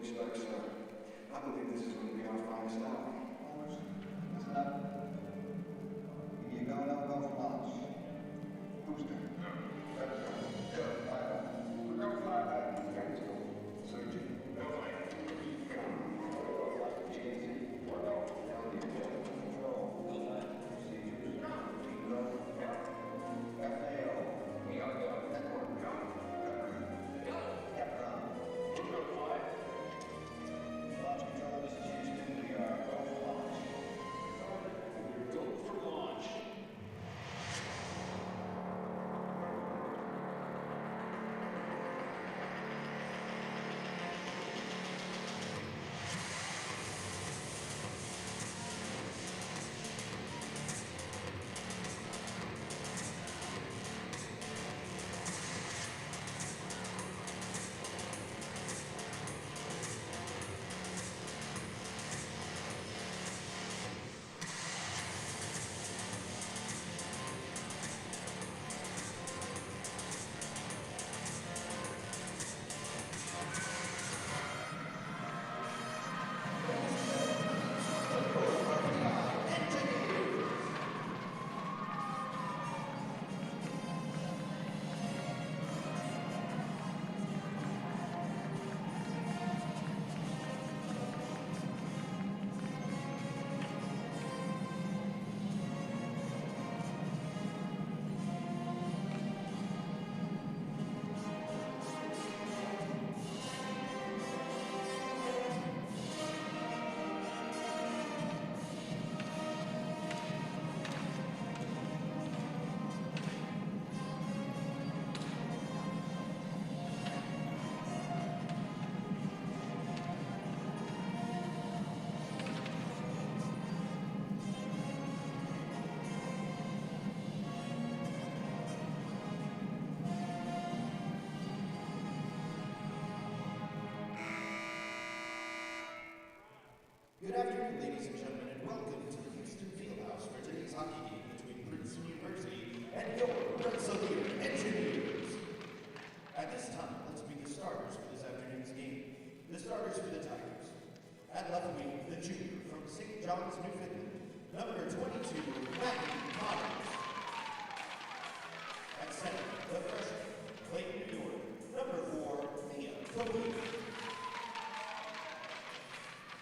expect so. I believe this is going to be our finest hour. Oh, listen up. If you go, don't go for lunch. Booster. We're going to fly back. Let's go. Surgeon. No flight. Good afternoon, ladies and gentlemen, and welcome to the Houston Fieldhouse for today's hockey game between Princeton University and your Rensselaer Engineers. At this time, let's meet the starters for this afternoon's game. The starters for the Tigers. At left wing, the junior from St. John's, Newfoundland, number 22, Matthew Connors. At center, the freshman, Clayton, New York, number 4, Mia Cooley.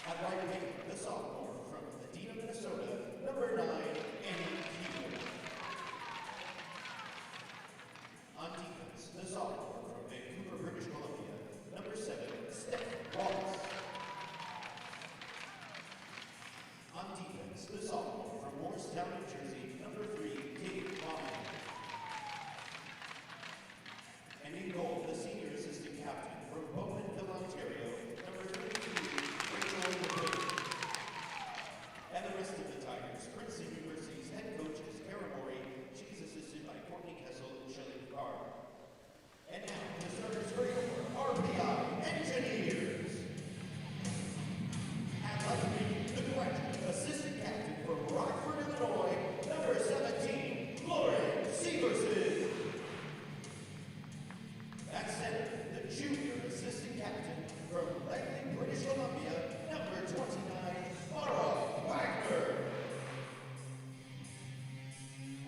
At right wing, the sophomore from Medina, Minnesota, number 9, Annie Keeble. On defense, the sophomore from Vancouver, British Columbia, number 7, Steph Wallace. On defense, the sophomore from Morristown, New Jersey, number 3, Kate Bauman. And in goal, the senior assistant captain from Bowmanville, Ontario, number 32, and the rest of the Tigers, Princeton University's head coaches, Kara Morey, she's assisted by Courtney Kessel and Shelley Picard. And now, the starters for your RPI Engineers. At left wing, the graduate assistant captain from Rockford, Illinois, number 17, Lauren Severson. At center, the junior assistant captain from Langley, British Columbia, number 29, Mara Wagner.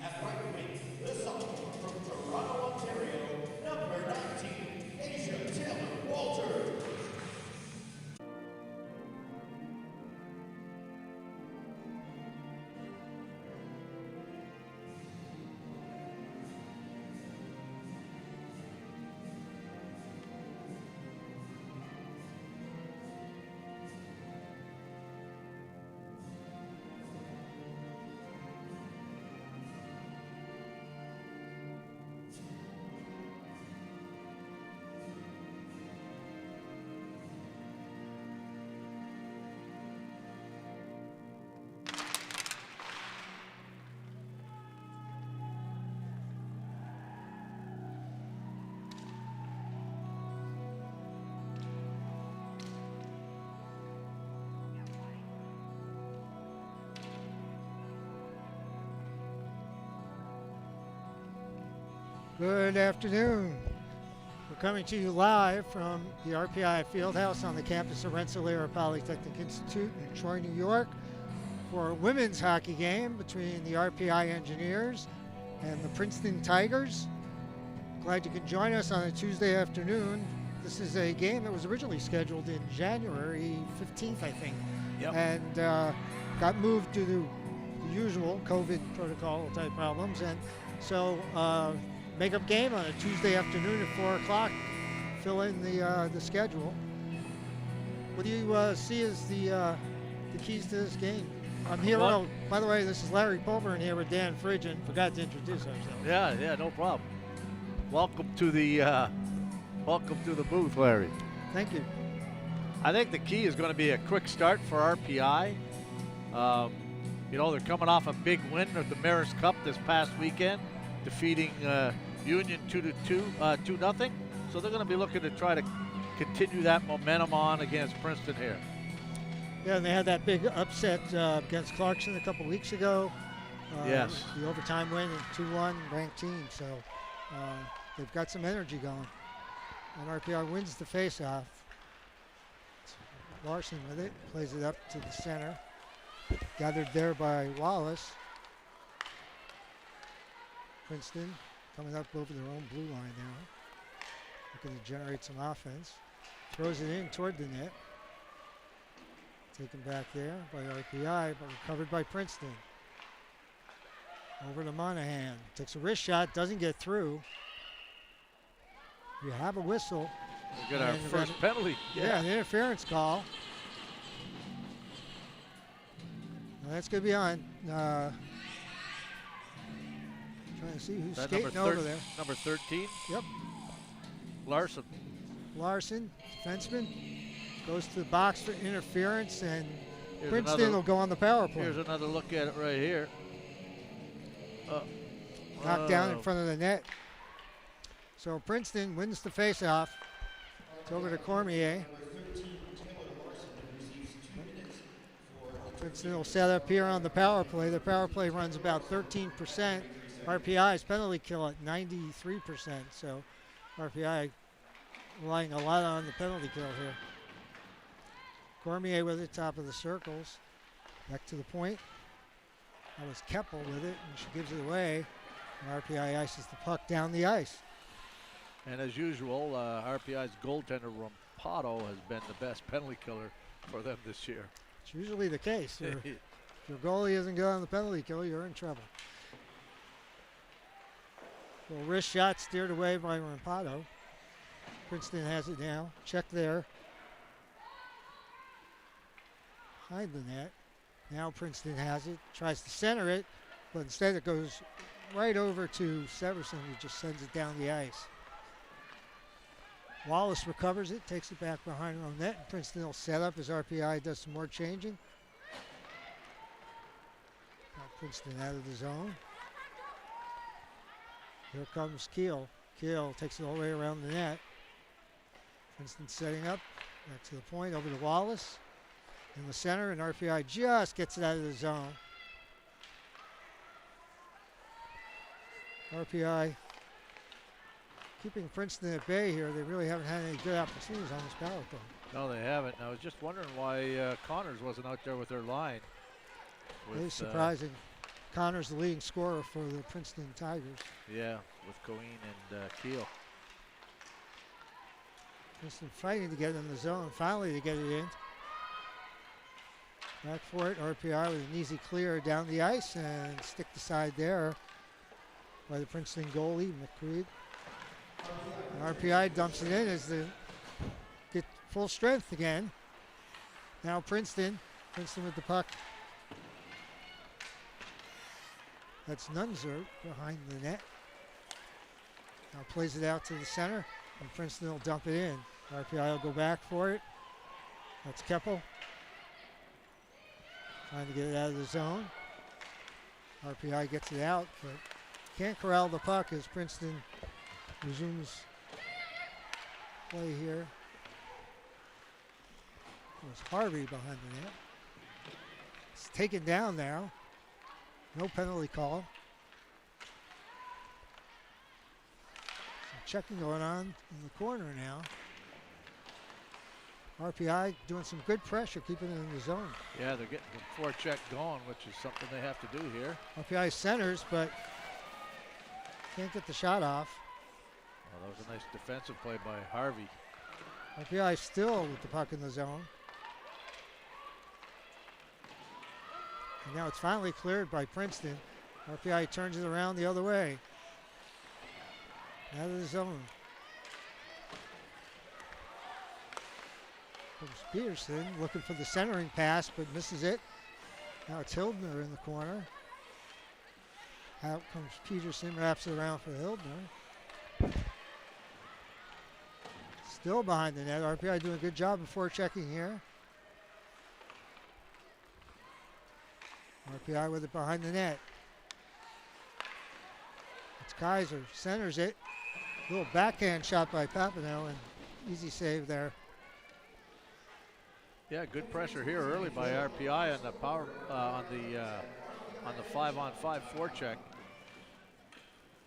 At right wing, the sophomore from Toronto, Ontario, number 19, Asia Taylor Walters. Good afternoon. We're coming to you live from the RPI Fieldhouse on the campus of Rensselaer Polytechnic Institute in Troy, New York, for a women's hockey game between the RPI Engineers and the Princeton Tigers. Glad you can join us on a Tuesday afternoon. This is a game that was originally scheduled in January 15th, I think, and got moved due to the usual COVID protocol type problems, and so make-up game on a Tuesday afternoon at 4 o'clock. Fill in the schedule. What do you see as the keys to this game? I'm here. Oh, by the way, this is Larry Pulver in here with Dan Fridgen. Forgot to introduce ourselves. Yeah, no problem. Welcome to the booth, Larry. Thank you. I think the key is going to be a quick start for RPI. They're coming off a big win at the Maris Cup this past weekend, defeating Union 2-0. So they're going to be looking to try to continue that momentum on against Princeton here. Yeah, and they had that big upset against Clarkson a couple weeks ago. Yes. The overtime win and 2-1 ranked team. So they've got some energy going. And RPI wins the faceoff. Larson with it, plays it up to the center. Gathered there by Wallace. Princeton coming up over their own blue line now. Looking to generate some offense. Throws it in toward the net. Taken back there by RPI, but recovered by Princeton. Over to Monahan. Takes a wrist shot, doesn't get through. You have a whistle. We got our first penalty. Yeah, an interference call. Now that's going to be on. Trying to see who's skating over there. Number 13? Yep. Larson, defenseman, goes to the box for interference, and Here's Princeton will go on the power play. Here's another look at it right here. Knocked down in front of the net. So Princeton wins the faceoff. It's over to Cormier. Princeton will set up here on the power play. The power play runs about 13%. RPI's penalty kill at 93%. So RPI relying a lot on the penalty kill here. Cormier with it, top of the circles. Back to the point. That was Keppel with it, and she gives it away. And RPI ices the puck down the ice. And as usual, RPI's goaltender Rampato has been the best penalty killer for them this year. It's usually the case. If your goalie isn't good on the penalty kill, you're in trouble. Well, wrist shot steered away by Rampato. Princeton has it now. Check there. Behind the net. Now Princeton has it. Tries to center it, but instead it goes right over to Severson, who just sends it down the ice. Wallace recovers it, takes it back behind her own net, and Princeton will set up as RPI does some more changing. Now Princeton out of the zone. Here comes Keel. Keel takes it all the way around the net. Princeton setting up, back to the point, over to Wallace. In the center, and RPI just gets it out of the zone. RPI keeping Princeton at bay here. They really haven't had any good opportunities on this power play. No, they haven't. I was just wondering why Connors wasn't out there with their line. Really surprising. Connors the leading scorer for the Princeton Tigers. Yeah, with Coeen and Keel. Princeton fighting to get in the zone. Finally, they get it in. Back for it, RPI with an easy clear down the ice and stick the side there by the Princeton goalie, McCreed. And RPI dumps it in as they get full strength again. Now Princeton with the puck. That's Nunzert behind the net. Now plays it out to the center, and Princeton will dump it in. RPI will go back for it. That's Keppel. Trying to get it out of the zone. RPI gets it out, but can't corral the puck as Princeton resumes play here. It was Harvey behind the net. It's taken down now. No penalty call. Some checking going on in the corner now. RPI doing some good pressure, keeping it in the zone. Yeah, they're getting the forecheck going, which is something they have to do here. RPI centers, but can't get the shot off. Well, that was a nice defensive play by Harvey. RPI still with the puck in the zone. And now it's finally cleared by Princeton. RPI turns it around the other way. Out of the zone. Comes Peterson looking for the centering pass, but misses it. Now it's Hildner in the corner. Out comes Peterson, wraps it around for Hildner. Still behind the net. RPI doing a good job before checking here. RPI with it behind the net. It's Kaiser, centers it. Little backhand shot by Papineau, and easy save there. Yeah, good pressure here early by RPI on the power on the 5-on-5 forecheck.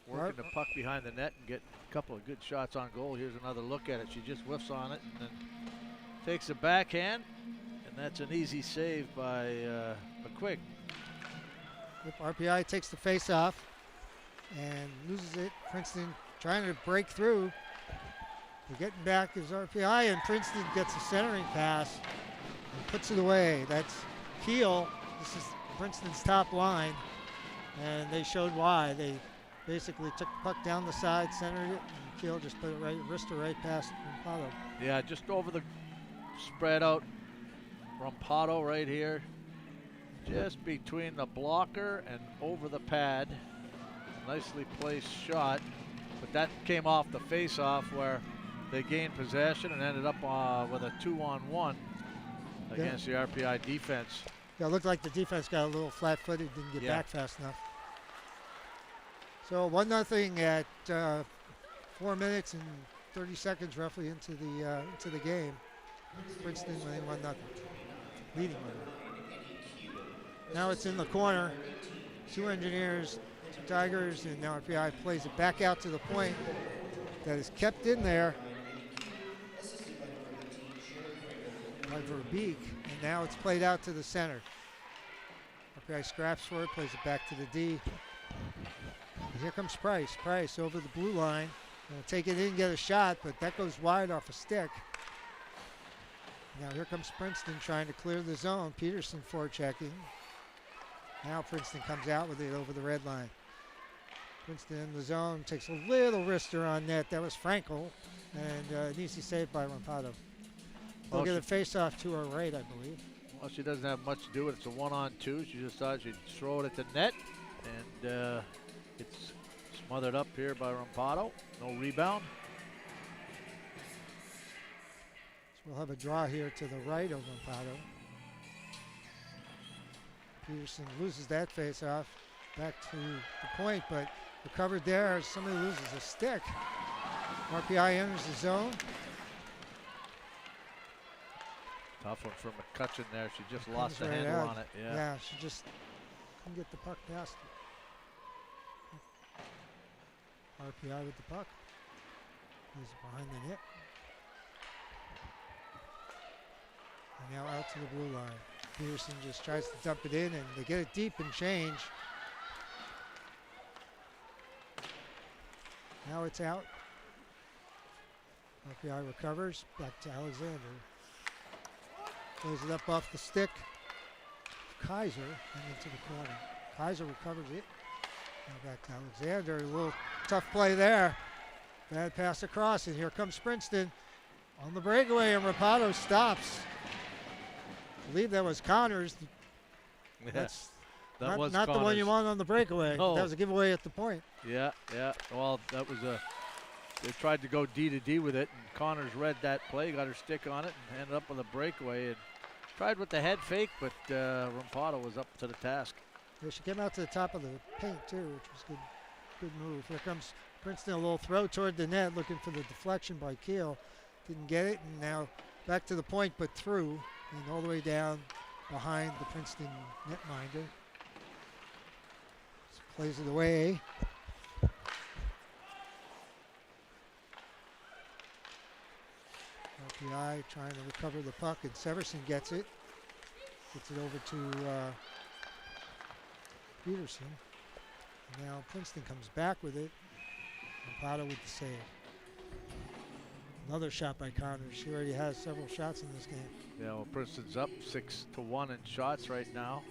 Working the puck behind the net and getting a couple of good shots on goal. Here's another look at it. She just whiffs on it and then takes a backhand, and that's an easy save by McQuigg. Yep, RPI takes the face off and loses it. Princeton trying to break through. They're getting back is RPI, and Princeton gets a centering pass and puts it away. That's Keel. This is Princeton's top line, and they showed why. They basically took the puck down the side, centered it, and Keel just put it right, wristed right past Rampado. Yeah, just over the spread out. Rampado right here. Just between the blocker and over the pad. Nicely placed shot, but that came off the face-off where they gained possession and ended up with a 2-on-1 against the RPI defense. Yeah, it looked like the defense got a little flat-footed, didn't get back fast enough. So 1-0 at 4 minutes and 30 seconds roughly into the game. Princeton winning 1-0, leading 1-0. Now it's in the corner. 2 Engineers, 2 Tigers, and now RPI plays it back out to the point that is kept in there by Verbeek, and now it's played out to the center. RPI scraps for it, plays it back to the D. And here comes Price. Price over the blue line. Gonna take it in, get a shot, but that goes wide off a stick. Now here comes Princeton trying to clear the zone. Peterson forechecking. Now Princeton comes out with it over the red line. Princeton in the zone, takes a little wrister on net. That was Frankel, and an easy save by Rampado. They'll get a face-off to her right, I believe. Well, she doesn't have much to do with it. It's a 1-on-2. She just thought she'd throw it at the net, and it's smothered up here by Rampado. No rebound. So we'll have a draw here to the right of Rampado. Peterson loses that face-off. Back to the point, but recovered there as somebody loses a stick. RPI enters the zone. Tough one for McCutcheon there. She just lost the handle on it. Yeah, she just couldn't get the puck past it. RPI with the puck. He's behind the net. And now out to the blue line. Peterson just tries to dump it in, and they get it deep and change. Now it's out. RPI recovers. Back to Alexander. Plays it up off the stick. Kaiser and into the corner. Kaiser recovers it. Now back to Alexander. A little tough play there. Bad pass across, and here comes Princeton on the breakaway, and Rampado stops. I believe that was Connors. Yes, not was the one you want on the breakaway. No. That was a giveaway at the point. Yeah. Well, that was they tried to go D to D with it, and Connors read that play, got her stick on it, and ended up with a breakaway. And tried with the head fake, but Rampado was up to the task. Yeah, she came out to the top of the paint too, which was good move. Here comes Princeton, a little throw toward the net, looking for the deflection by Keel. Didn't get it, and now back to the point, but through, and all the way down behind the Princeton netminder. Plays it away. RPI trying to recover the puck, and Severson gets it. Gets it over to Peterson. And now Princeton comes back with it. And Pato with the save. Another shot by Connors. She already has several shots in this game. Yeah, well, Princeton's up 6-1 in shots right now.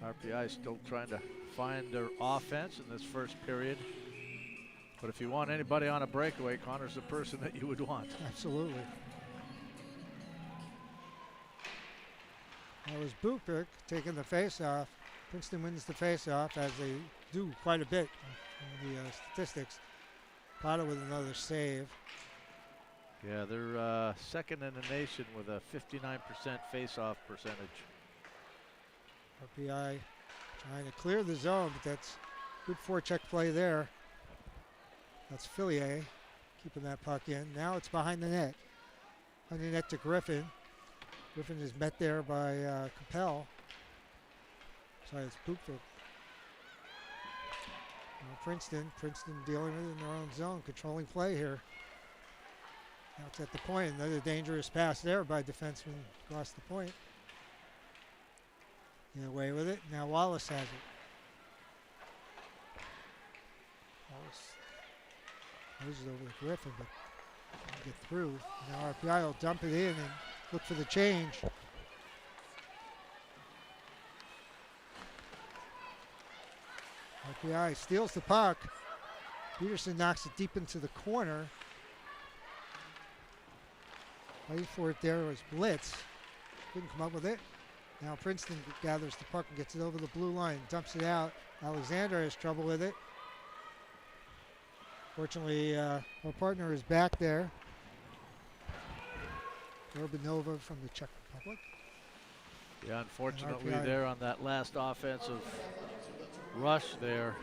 RPI still trying to find their offense in this first period. But if you want anybody on a breakaway, Connor's the person that you would want. Absolutely. That was Bupik taking the face-off. Princeton wins the face-off, as they do quite a bit in the statistics. Pato with another save. Yeah, they're second in the nation with a 59% face-off percentage. RPI trying to clear the zone, but that's good forecheck play there. That's Fillier keeping that puck in. Now it's behind the net. Behind the net to Griffin. Griffin is met there by Capel. Sorry, it's Bupik. Princeton dealing with it in their own zone, controlling play here. Now it's at the point. Another dangerous pass there by defenseman across the point. Get away with it. Now Wallace has it. Wallace moves it over to Griffin, but can't get through. Now RPI will dump it in and look for the change. RPI steals the puck. Peterson knocks it deep into the corner. Waiting for it there was Blitz. Couldn't come up with it. Now Princeton gathers the puck and gets it over the blue line, dumps it out. Alexander has trouble with it. Fortunately, our partner is back there. Urbanova from the Czech Republic. Yeah, unfortunately there on that last offensive rush there,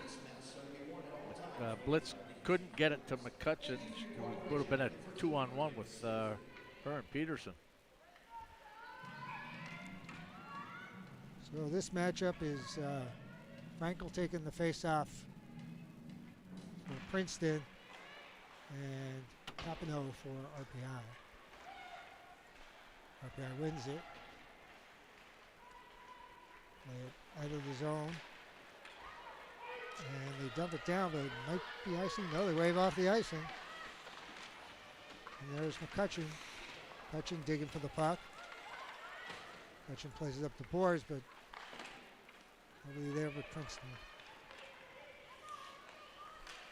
Blitz couldn't get it to McCutcheon. It would have been a 2-on-1 with her and Peterson. So this matchup is Frankel taking the face-off for Princeton and Papineau for RPI. RPI wins it. Play it out of the zone. And they dump it down, but it might be icing. No, they wave off the icing. And there's McCutcheon. McCutcheon digging for the puck. McCutcheon plays it up the boards, but nobody there but Princeton.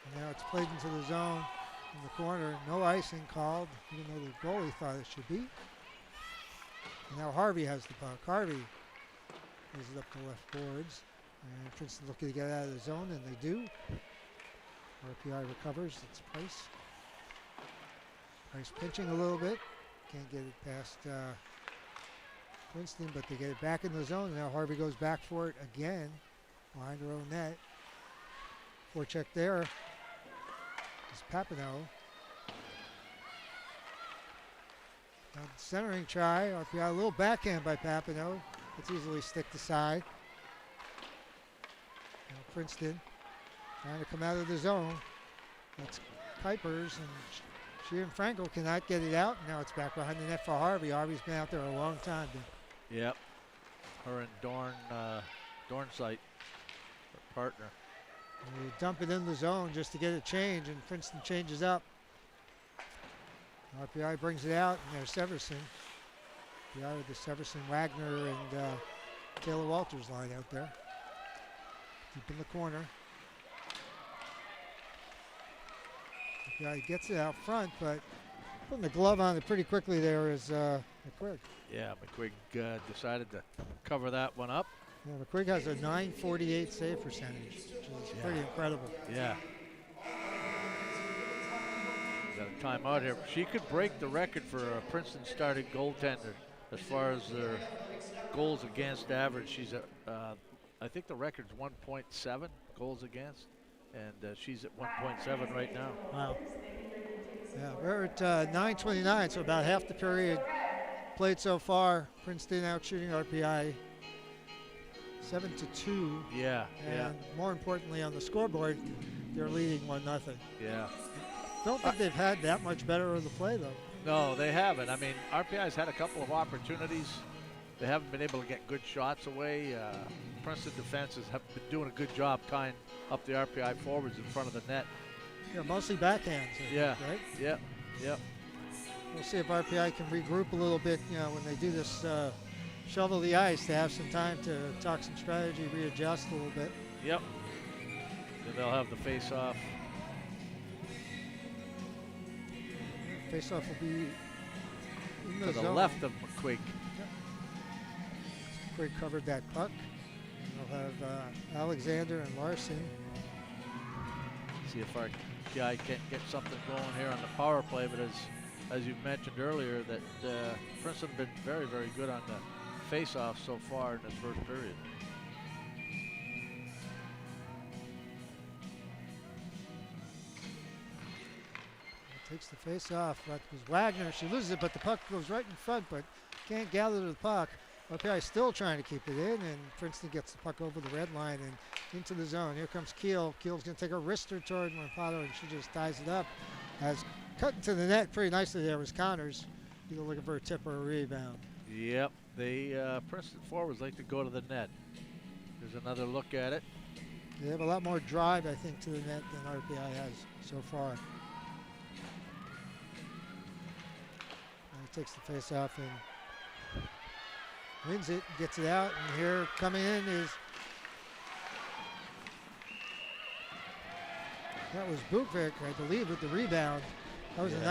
And now it's played into the zone in the corner. No icing called, even though the goalie thought it should be. And now Harvey has the puck. Harvey plays it up the left boards. And Princeton looking to get out of the zone, and they do. RPI recovers. It's Price. Price pinching a little bit. Can't get it past Princeton, but they get it back in the zone. And now Harvey goes back for it again behind her own net. Forecheck there is Papineau. Now the centering try. RPI, a little backhand by Papineau. It's easily sticked aside. Now Princeton trying to come out of the zone. That's Kuipers, and she and Frankel cannot get it out. Now it's back behind the net for Harvey. Harvey's been out there a long time. Yep. Her and Dornsight, her partner. And they dump it in the zone just to get a change, and Princeton changes up. RPI brings it out, and there's Severson. RPI with the Severson, Wagner, and Taylor Walters line out there. Deep in the corner. RPI gets it out front, but putting the glove on it pretty quickly there is McQuigg. Yeah, McQuigg decided to cover that one up. Yeah, McQuigg has a .948 save percentage, which is pretty incredible. Yeah. Got a timeout here. She could break the record for a Princeton starting goaltender as far as their goals against average. She's at, I think the record's 1.7 goals against, and she's at 1.7 right now. Wow. Yeah, we're at 9:29, so about half the period played so far. Princeton out shooting RPI 7-2. Yeah, and more importantly on the scoreboard, they're leading 1-0. Yeah. Don't think they've had that much better of the play though. No, they haven't. I mean, RPI's had a couple of opportunities. They haven't been able to get good shots away. Princeton defenses have been doing a good job tying up the RPI forwards in front of the net. Yeah, mostly backhands. I Yeah. think, right? Yep. Yep. We'll see if RPI can regroup a little bit, when they do this shovel the ice, to have some time to talk some strategy, readjust a little bit. Yep. Then they'll have the face-off. Face-off will be in To the zone. left of McQuigg. Quick covered that puck. And they'll have Alexander and Larson. See if RPI can't get something going here on the power play, but as you mentioned earlier, that Princeton been very, very good on the face-off so far in this first period. Takes the face off. That was Wagner. She loses it, but the puck goes right in front, but can't gather the puck. RPI still trying to keep it in, and Princeton gets the puck over the red line and into the zone. Here comes Keel. Keel's going to take a wrister toward Mercado, and she just ties it up. As cut into the net pretty nicely there was Connors, either looking for a tip or a rebound. Yep, they Princeton forwards like to go to the net. There's another look at it. They have a lot more drive, I think, to the net than RPI has so far. Takes the face off and wins it, gets it out, and here coming in is, that was Bukvik, I believe, with the rebound. That was a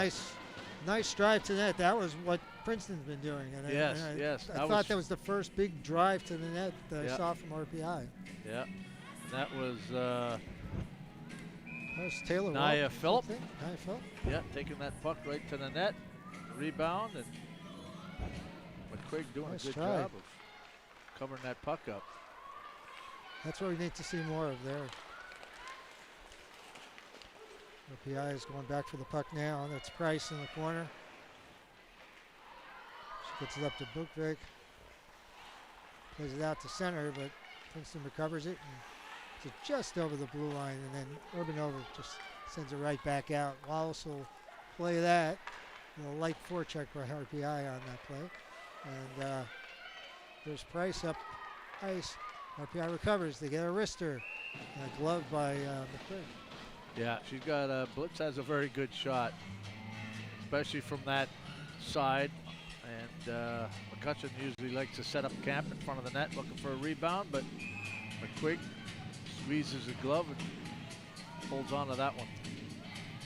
nice drive to the net. That was what Princeton's been doing. And I thought that was the first big drive to the net that I saw from RPI. Yeah, that was That was Taylor Nia Phillip. Nia Phillip. Yeah, taking that puck right to the net. Rebound, and McQuigg doing Nice a good try. job of covering that puck up. That's what we need to see more of there. RPI is going back for the puck now. That's Price in the corner. She gets it up to Bukvik. Plays it out to center, but Princeton recovers it and it's just over the blue line, and then Urbanova just sends it right back out. Wallace will play that. A light forecheck by RPI on that play. And there's Price up ice. RPI recovers. They get a wrister. Gloved by McQuigg. Yeah, she's got Blitz has a very good shot, especially from that side. And McCutcheon usually likes to set up camp in front of the net looking for a rebound, but McQuigg squeezes the glove and holds on to that one.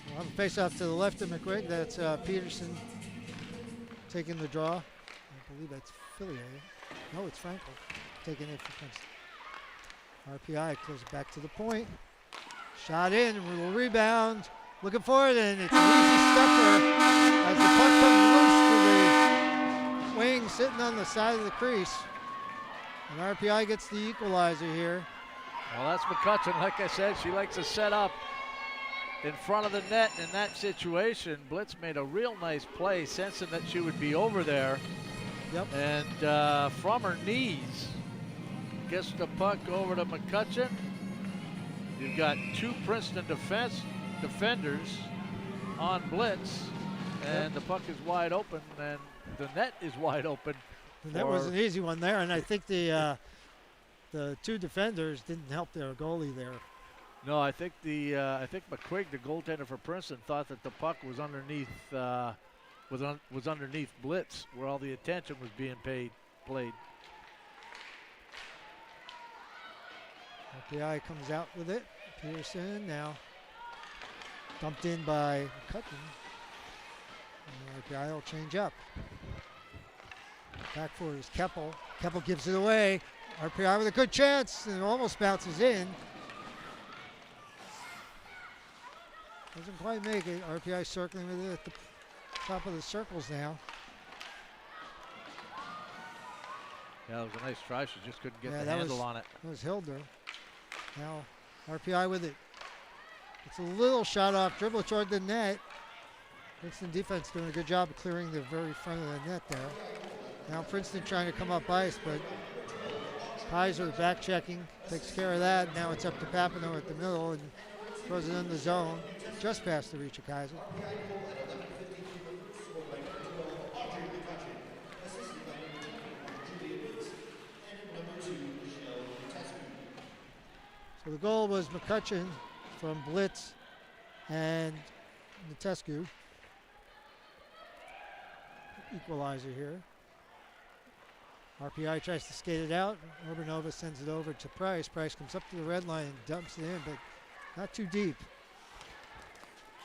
We'll have a face-off to the left of McQuigg. That's Peterson taking the draw. I believe that's Fillier. No, it's Frankel taking it for Princeton. RPI close it back to the point. Shot in, a little rebound. Looking for it, and it's an easy stepper as the puck comes loose to the wing sitting on the side of the crease. And RPI gets the equalizer here. Well, that's McCutcheon. Like I said, she likes to set up in front of the net in that situation. Blitz made a real nice play, sensing that she would be over there. Yep. And from her knees, gets the puck over to McCutcheon. You've got two Princeton defenders on Blitz, and the puck is wide open, and the net is wide open. And that was an easy one there, and I think the two defenders didn't help their goalie there. No, I think McQuigg, the goaltender for Princeton, thought that the puck was underneath was underneath Blitz, where all the attention was being played. RPI comes out with it. Peterson now dumped in by McCutcheon. And RPI will change up. Back for is Keppel. Keppel gives it away. RPI with a good chance and almost bounces in. Doesn't quite make it. RPI circling with it at the top of the circles now. Yeah, that was a nice try. She just couldn't get the that handle on it. That was Hilder. Now RPI with it. It's a little shot off, dribble toward the net. Princeton defense doing a good job of clearing the very front of the net there. Now Princeton trying to come up ice, but Kaiser back checking, takes care of that. Now it's up to Papineau at the middle and throws it in the zone, just past the reach of Kaiser. the goal was McCutcheon from blitz and Natescu. Equalizer here. RPI tries to skate it out. Urbanova sends it over to Price. Price comes up to the red line and dumps it in, but not too deep.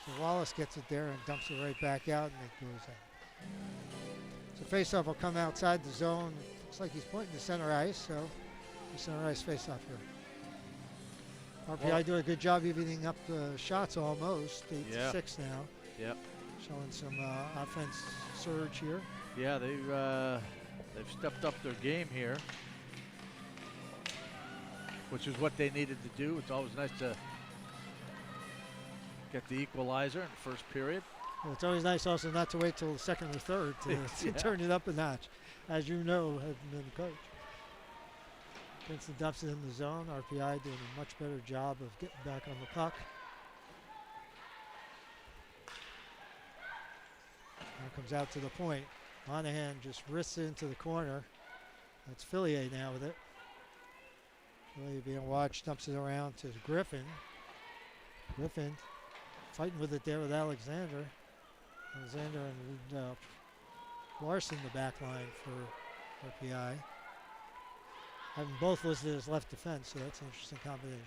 So Wallace gets it there and dumps it right back out, and it goes out. So faceoff will come outside the zone. Looks like he's pointing to center ice, so the center ice faceoff here. RPI doing a good job evening up the shots almost. 8-6 now. Yep. Showing some offense surge here. Yeah, they've stepped up their game here, which is what they needed to do. It's always nice to get the equalizer in the first period. Well, it's always nice also not to wait till the second or third to turn it up a notch, as you know, having been the coach. Princeton dumps it in the zone. RPI doing a much better job of getting back on the puck. Now comes out to the point. Monahan just wrists it into the corner. That's Fillier now with it. Fillier being watched, dumps it around to Griffin. Griffin fighting with it there with Alexander. Alexander and Larson the back line for RPI. Having both listed as left defense, so that's an interesting combination.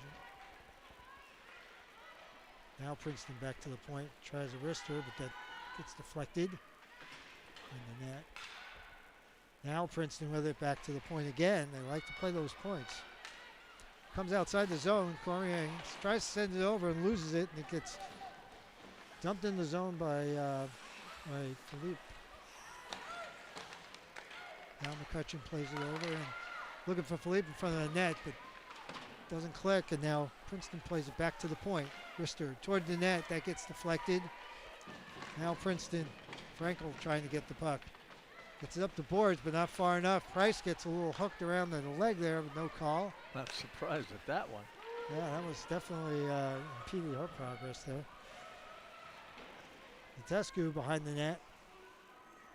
Now Princeton back to the point, tries a wrister, but that gets deflected in the net. Now Princeton with it back to the point again. They like to play those points. Comes outside the zone. Cormier tries to send it over and loses it, and it gets dumped in the zone by Philippe. Now McCutcheon plays it over and looking for Philippe in front of the net, but doesn't click, and now Princeton plays it back to the point. Rister toward the net, that gets deflected. Now Princeton, Frankel trying to get the puck. Gets it up the boards, but not far enough. Price gets a little hooked around the leg there, but no call. Not surprised at that one. Yeah, that was definitely impeded her progress there. Natescu behind the net,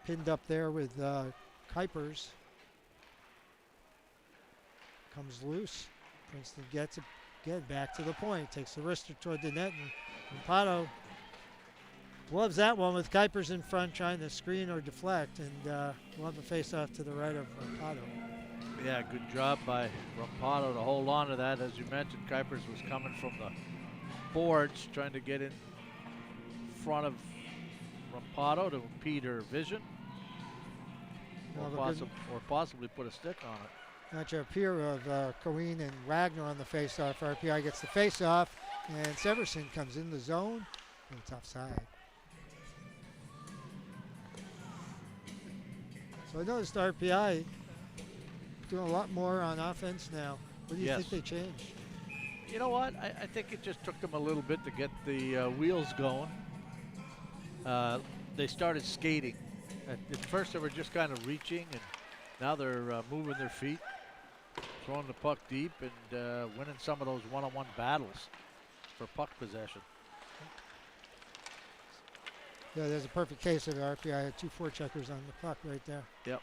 pinned up there with Kuipers. Comes loose. Princeton gets it again back to the point. Takes the wrister toward the net, and Rampado gloves that one with Kuipers in front trying to screen or deflect, and we'll have a face-off to the right of Rampado. Yeah, good job by Rampado to hold on to that. As you mentioned, Kuipers was coming from the boards, trying to get in front of Rampado to impede her vision, or possibly put a stick on it. Match up here of Coen and Wagner on the face-off. RPI gets the face-off, and Severson comes in the zone, and it's offside. So I noticed RPI doing a lot more on offense now. What do you think they changed? You know what? I think it just took them a little bit to get the wheels going. They started skating. At first they were just kind of reaching, and now they're moving their feet, throwing the puck deep, and winning some of those one-on-one battles for puck possession. Yeah, there's a perfect case of RPI. Had 2 forecheckers on the puck right there. Yep.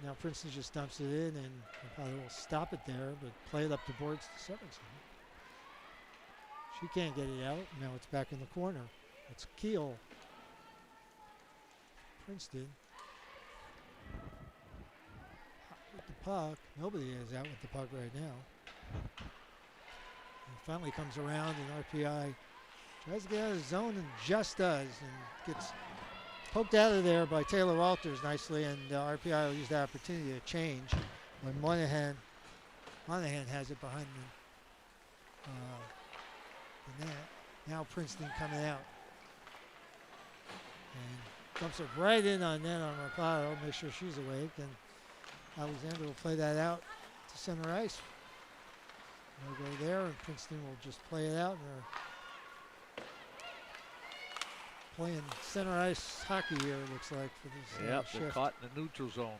Now Princeton just dumps it in, and probably will stop it there, but play it up the boards to Severson. She can't get it out. Now it's back in the corner. It's Keel. Princeton. With the puck. Nobody is out with the puck right now. And finally comes around, and RPI tries to get out of the zone and just does, and gets poked out of there by Taylor Walters nicely, and RPI will use the opportunity to change when Monahan has it behind the net. Now Princeton coming out. And dumps it right in on net on Rampado, make sure she's awake, and Alexander will play that out to center ice. They'll go there, and Princeton will just play it out, and they're playing center ice hockey here, it looks like, for this Yep, shift. they're caught in the neutral zone.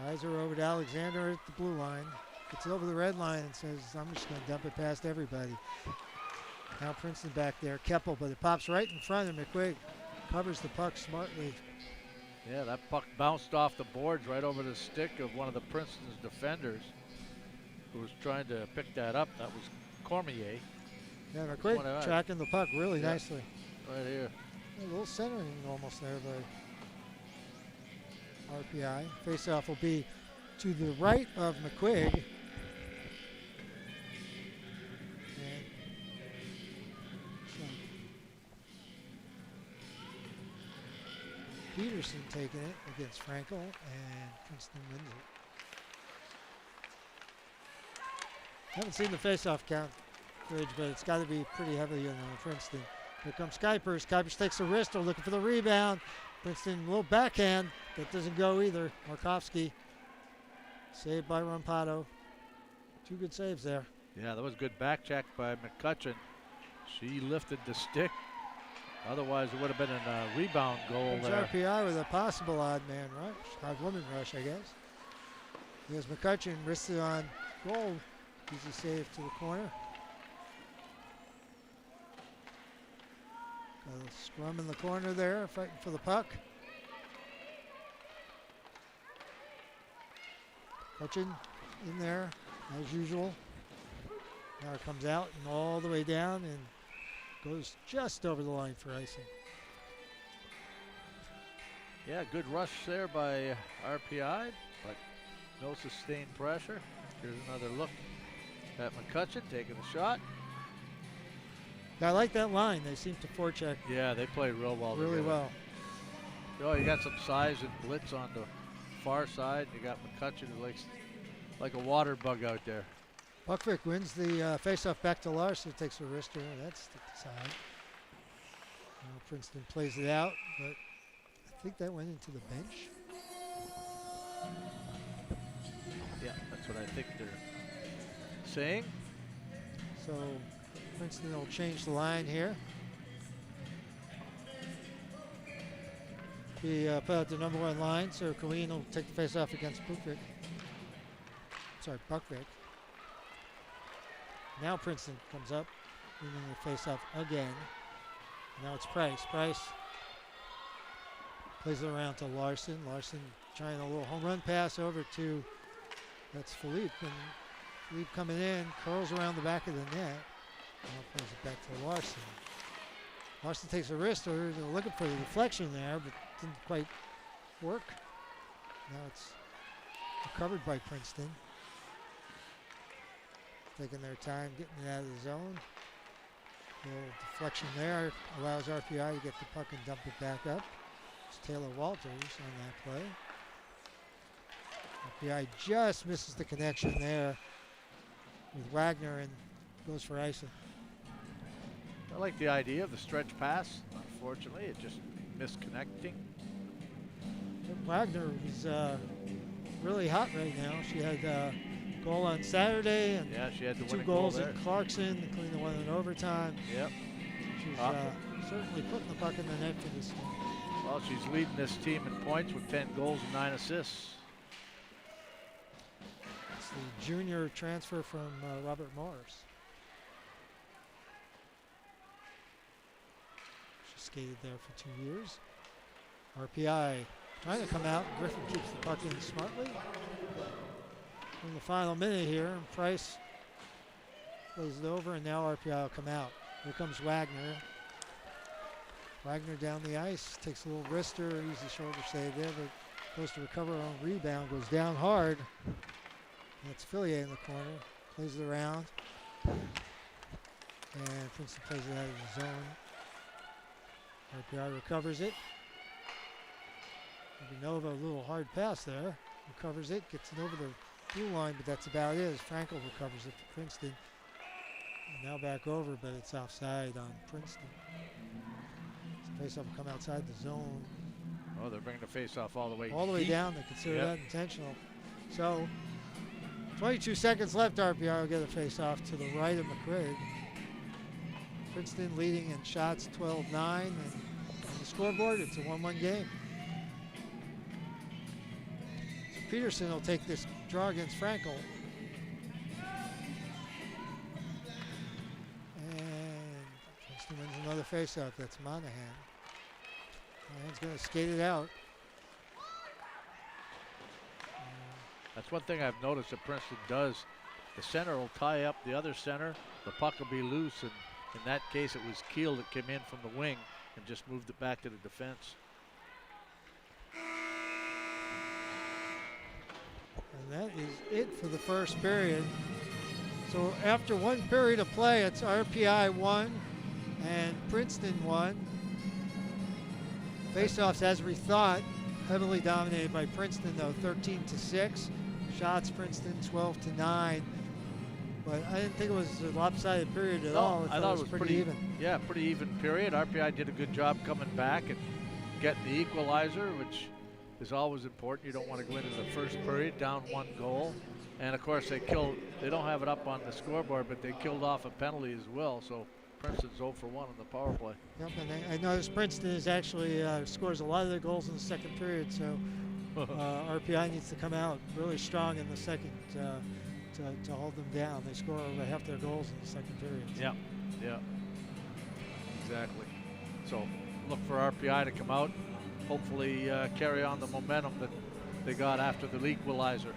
Eyes are over to Alexander at the blue line. Gets it over the red line and says, I'm just going to dump it past everybody. Now Princeton back there. Keppel, but it pops right in front of McQuigg. Covers the puck smartly. Yeah, that puck bounced off the boards right over the stick of one of the Princeton's defenders, who was trying to pick that up. That was Cormier. Yeah, McQuigg tracking the puck really nicely. Right here. A little centering almost there by RPI. Faceoff will be to the right of McQuigg. And Peterson taking it against Frankel, and Princeton wins it. Haven't seen the faceoff count, Ridge, but it's got to be pretty heavy on Princeton. Here comes Kuipers. Kuipers takes the wrister, looking for the rebound. Princeton, a little backhand. That doesn't go either. Markovsky, saved by Rampato. Two good saves there. Yeah, that was a good back check by McCutcheon. She lifted the stick. Otherwise, it would have been a rebound goal there. RPI with a possible odd man rush, odd woman rush, I guess. Here's McCutcheon, wristed on goal. Easy save to the corner. Got a scrum in the corner there, fighting for the puck. McCutcheon in there, as usual. Now it comes out and all the way down and goes just over the line for icing. Yeah, good rush there by RPI, but no sustained pressure. Here's another look at McCutcheon taking the shot. I like that line. They seem to forecheck. Yeah, they play real well really together. well. Oh, you got some size and blitz on the far side. You got McCutcheon who likes like a water bug out there. Buckvick wins the faceoff back to Larson. Takes a wrister. That's the side. Princeton plays it out, but I think that went into the bench. Yeah, that's what I think they're saying. So Princeton will change the line here. He put out the number one line, so Colleen will take the faceoff against Buckvick. Sorry, Buckvick. Now Princeton comes up, winning the faceoff again. Now it's Price. Price plays it around to Larson. Larson trying a little home run pass over to, that's Philippe. And Philippe coming in, curls around the back of the net. Now plays it back to Larson. Larson takes a wrister. They're looking for the deflection there, but didn't quite work. Now it's recovered by Princeton. Taking their time getting it out of the zone. A little deflection there allows RPI to get the puck and dump it back up. It's Taylor Walters on that play. RPI just misses the connection there with Wagner and goes for icing. I like the idea of the stretch pass. Unfortunately, it just missed connecting. Wagner is really hot right now. She had goal on Saturday and yeah, she had the two goals at Clarkson, including the one in overtime. Yep. She's certainly putting the puck in the net for this team. Well, she's leading this team in points with 10 goals and 9 assists. It's the junior transfer from Robert Morris. She skated there for 2 years. RPI trying to come out. Griffin keeps the puck in smartly. In the final minute here, and Price plays it over, and now RPI will come out. Here comes Wagner. Wagner down the ice, takes a little wrister, easy shoulder save there, but goes to recover on rebound, goes down hard. That's Fillier in the corner, plays it around. And Princeton plays it out of the zone. RPI recovers it. Nova, a little hard pass there. Recovers it, gets it over the blue line, but that's about it as Frankel recovers it for Princeton. And now back over, but it's offside on Princeton. Face-off will come outside the zone. Oh, they're bringing the face-off all the way deep. Down. They consider that intentional. So, 22 seconds left. RPI will get a face-off to the right of McQuigg. Princeton leading in shots 12-9, and on the scoreboard, it's a 1-1 game. So Peterson will take this draw against Frankel. And Princeton wins another faceoff. That's Monahan. Monahan's going to skate it out. That's one thing I've noticed that Princeton does. The center will tie up the other center. The puck will be loose, and in that case, it was Keel that came in from the wing and just moved it back to the defense. And that is it for the first period. So after one period of play, it's RPI 1 and Princeton 1. Faceoffs, as we thought, heavily dominated by Princeton, though, 13-6. Shots, Princeton 12-9. But I didn't think it was a lopsided period at all. I thought it was pretty even. Yeah, pretty even period. RPI did a good job coming back and getting the equalizer, which is always important. You don't want to go into the first period down 1 goal. And of course they don't have it up on the scoreboard, but they killed off a penalty as well. So Princeton's 0 for 1 on the power play. Yep, and I noticed Princeton is actually scores a lot of their goals in the second period. So RPI needs to come out really strong in the second to hold them down. They score over half their goals in the second period. Yeah, yeah, exactly. So look for RPI to come out, hopefully carry on the momentum that they got after the equalizer.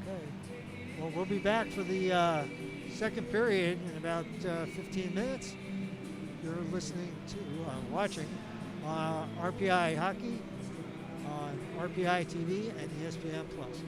Okay, well, we'll be back for the second period in about 15 minutes. You're listening to, watching RPI Hockey on RPI TV and ESPN Plus.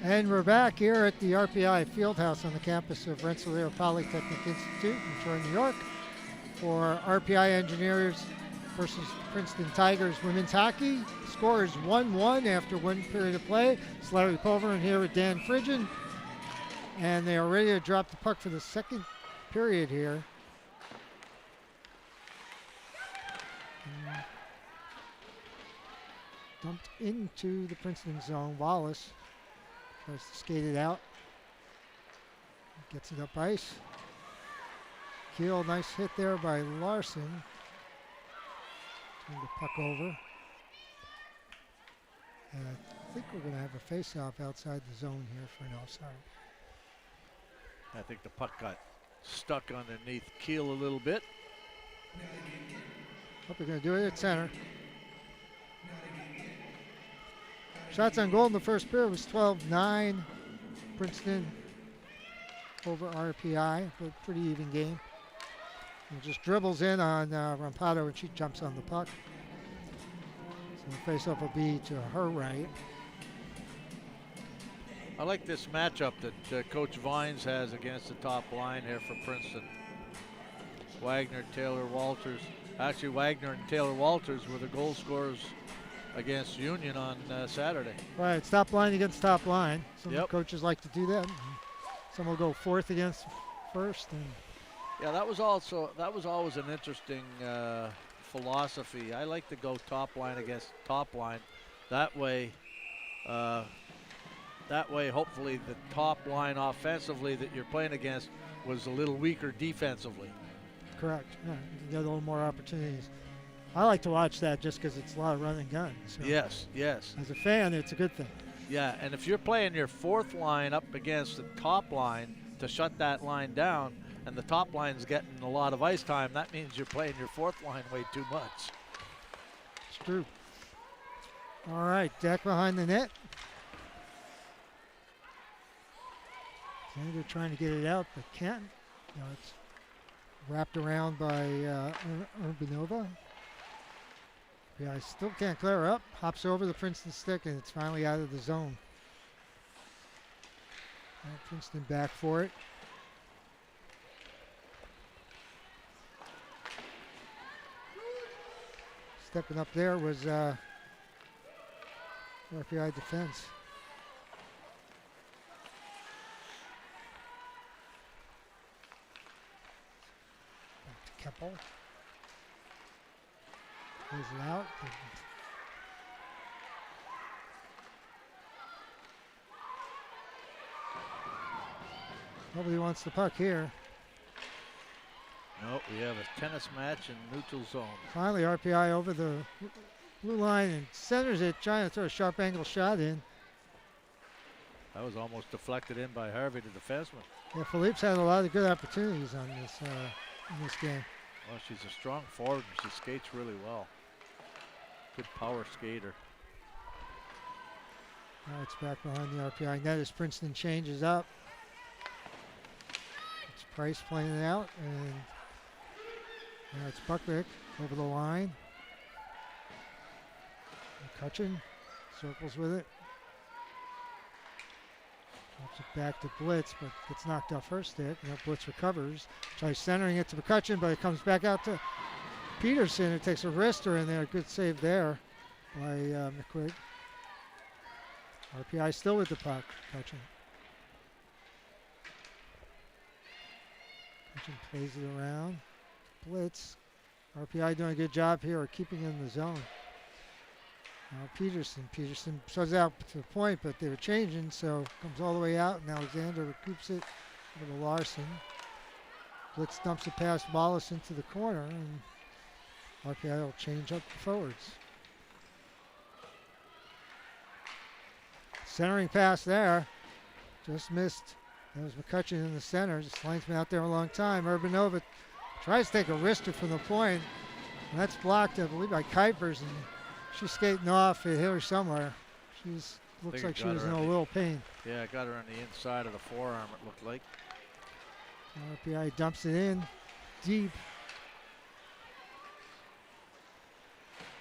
And we're back here at the RPI Fieldhouse on the campus of Rensselaer Polytechnic Institute in Troy, New York, for RPI Engineers versus Princeton Tigers women's hockey. Score is 1-1 after one period of play. It's Larry Pulver in here with Dan Fridgen, and they are ready to drop the puck for the second period here. Dumped into the Princeton zone. Wallace tries to skate it out. Gets it up ice. Keel, nice hit there by Larson. Turn the puck over. And I think we're going to have a face-off outside the zone here for an offside. I think the puck got stuck underneath Keel a little bit. Hope they're going to do it at center. Shots on goal in the first period was 12-9. Princeton over RPI for a pretty even game. And just dribbles in on Rampado and she jumps on the puck. So the face-off will be to her right. I like this matchup that Coach Vines has against the top line here for Princeton. Wagner, Taylor, Walters. Actually, Wagner and Taylor Walters were the goal scorers against Union on Saturday. Right, it's top line against top line. Some Yep. coaches like to do that. Some will go fourth against first. And Yeah, that was always an interesting philosophy. I like to go top line against top line. That way, hopefully the top line offensively that you're playing against was a little weaker defensively. correct. Yeah, you can get a little more opportunities. I like to watch that just because it's a lot of run and gun. So Yes. as a fan, it's a good thing. Yeah, and if you're playing your fourth line up against the top line to shut that line down, and the top line's getting a lot of ice time, that means you're playing your fourth line way too much. It's true. All right, Deck behind the net. They're trying to get it out, but can't. It's wrapped around by Urbanova. Yeah, still can't clear up. Hops over the Princeton stick, and it's finally out of the zone. Princeton back for it. Stepping up there was RPI defense. Back to Keppel. Plays it out. Nobody wants the puck here. No, we have a tennis match in neutral zone. Finally, RPI over the blue line and centers it, trying to throw a sharp angle shot in. That was almost deflected in by Harvey, the defenseman. Yeah, Philippe's had a lot of good opportunities on this in this game. Well, she's a strong forward and she skates really well. Good power skater. Now it's back behind the RPI net as Princeton changes up. It's Price playing it out, and now it's Buckbeck over the line. McCutcheon circles with it. Drops it back to Blitz, but gets knocked off her stick. Now Blitz recovers, tries centering it to McCutcheon, but it comes back out to Peterson. It takes a wrister in there. Good save there by McQuigg. RPI still with the puck. McCutcheon plays it around. Blitz. RPI doing a good job here of keeping in the zone. Now Peterson shoves out to the point, but they were changing, so comes all the way out, and Alexander recoups it over to Larson. Blitz dumps it past Wallace into the corner, and RPI will change up the forwards. Centering pass there, just missed. That was McCutcheon in the center. This line's been out there a long time. Urbanova tries to take a wrister from the point, and that's blocked, I believe, by Kuipers, and she's skating off. It hit her somewhere. She's looks like she was in a little pain. Yeah, I got her on the inside of the forearm, it looked like. RPI dumps it in deep.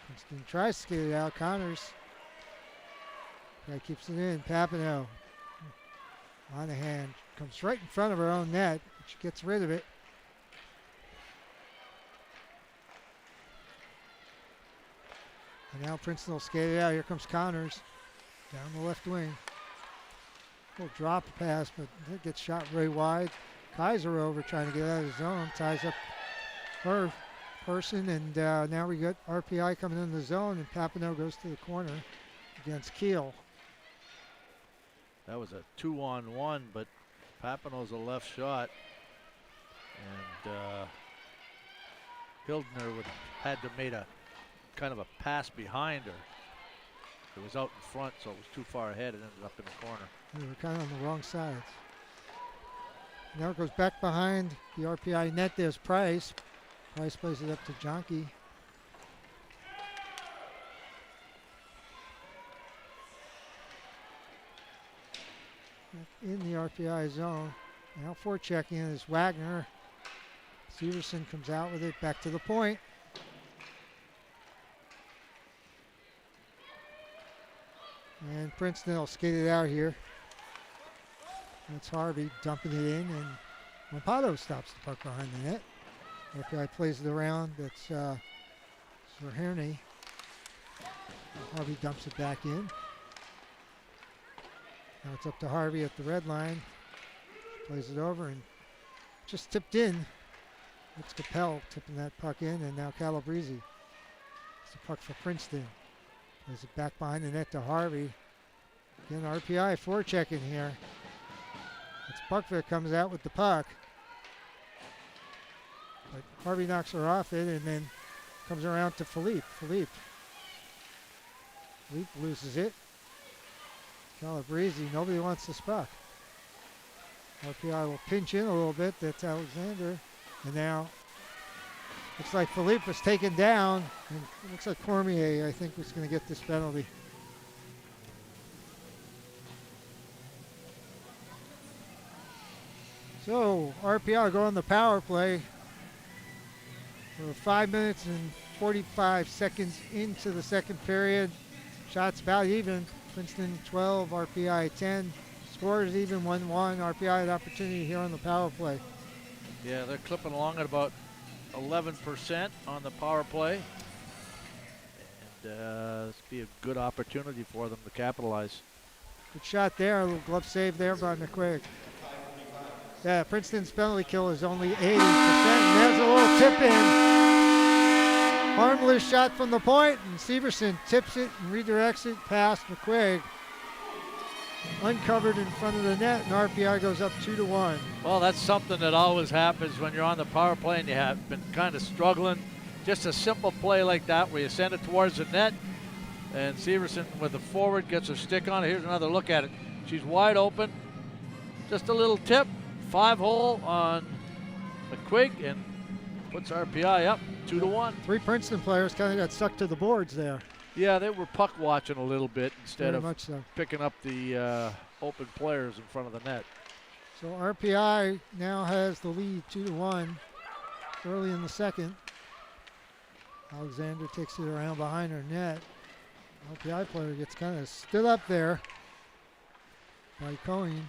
Princeton tries to skate it out. Connors. Guy keeps it in. Papineau Monahan comes right in front of her own net. She gets rid of it. And now Princeton will skate it out. Here comes Connors down the left wing. Little drop pass, but it gets shot very wide. Kaiser over trying to get out of the zone. Ties up her person, and now we got RPI coming in the zone, and Papineau goes to the corner against Keel. That was a 2-on-1, but Papineau's a left shot. And Hildner had to made a kind of a pass behind her. It was out in front, so it was too far ahead. It ended up in the corner. They were kind of on the wrong sides. Now it goes back behind the RPI net. There's Price. Price plays it up to Jonke. In the RPI zone. Now forechecking is Wagner. Severson comes out with it back to the point. And Princeton will skate it out here. That's Harvey dumping it in, and Rampado stops the puck behind the net. RPI plays it around. That's Zerherney. Harvey dumps it back in. Now it's up to Harvey at the red line. Plays it over and just tipped in. It's Capel tipping that puck in, and now Calabrese. It's the puck for Princeton. Plays it back behind the net to Harvey. Again, RPI forechecking here. It's Buckvick comes out with the puck. But Harvey knocks her off it and then comes around to Philippe. Philippe loses it. Calabrese, nobody wants this puck. RPI will pinch in a little bit. That's Alexander. And now looks like Philippe was taken down. And it looks like Cormier, I think, was going to get this penalty. So RPI go on the power play. We're 5 minutes and 45 seconds into the second period. Shots about even. Princeton 12, RPI 10. Score is even 1-1. RPI had opportunity here on the power play. Yeah, they're clipping along at about 11% on the power play. And this will be a good opportunity for them to capitalize. Good shot there. A little glove save there by McQuigg. Yeah, Princeton's penalty kill is only 80%. And there's a little tip in. Harmless shot from the point, and Severson tips it and redirects it past McQuigg. Uncovered in front of the net, and RPI goes up 2-1. Well, that's something that always happens when you're on the power play and you have been kind of struggling. Just a simple play like that where you send it towards the net, and Severson with the forward gets a stick on it. Here's another look at it. She's wide open. Just a little tip. 5-hole on McQuigg and puts RPI up 2-1. Three Princeton players kind of got stuck to the boards there. Yeah, they were puck watching a little bit instead Very of much so. picking up the open players in front of the net. So RPI now has the lead 2-1 early in the second. Alexander takes it around behind her net. RPI player gets kind of stood up there by Cohen.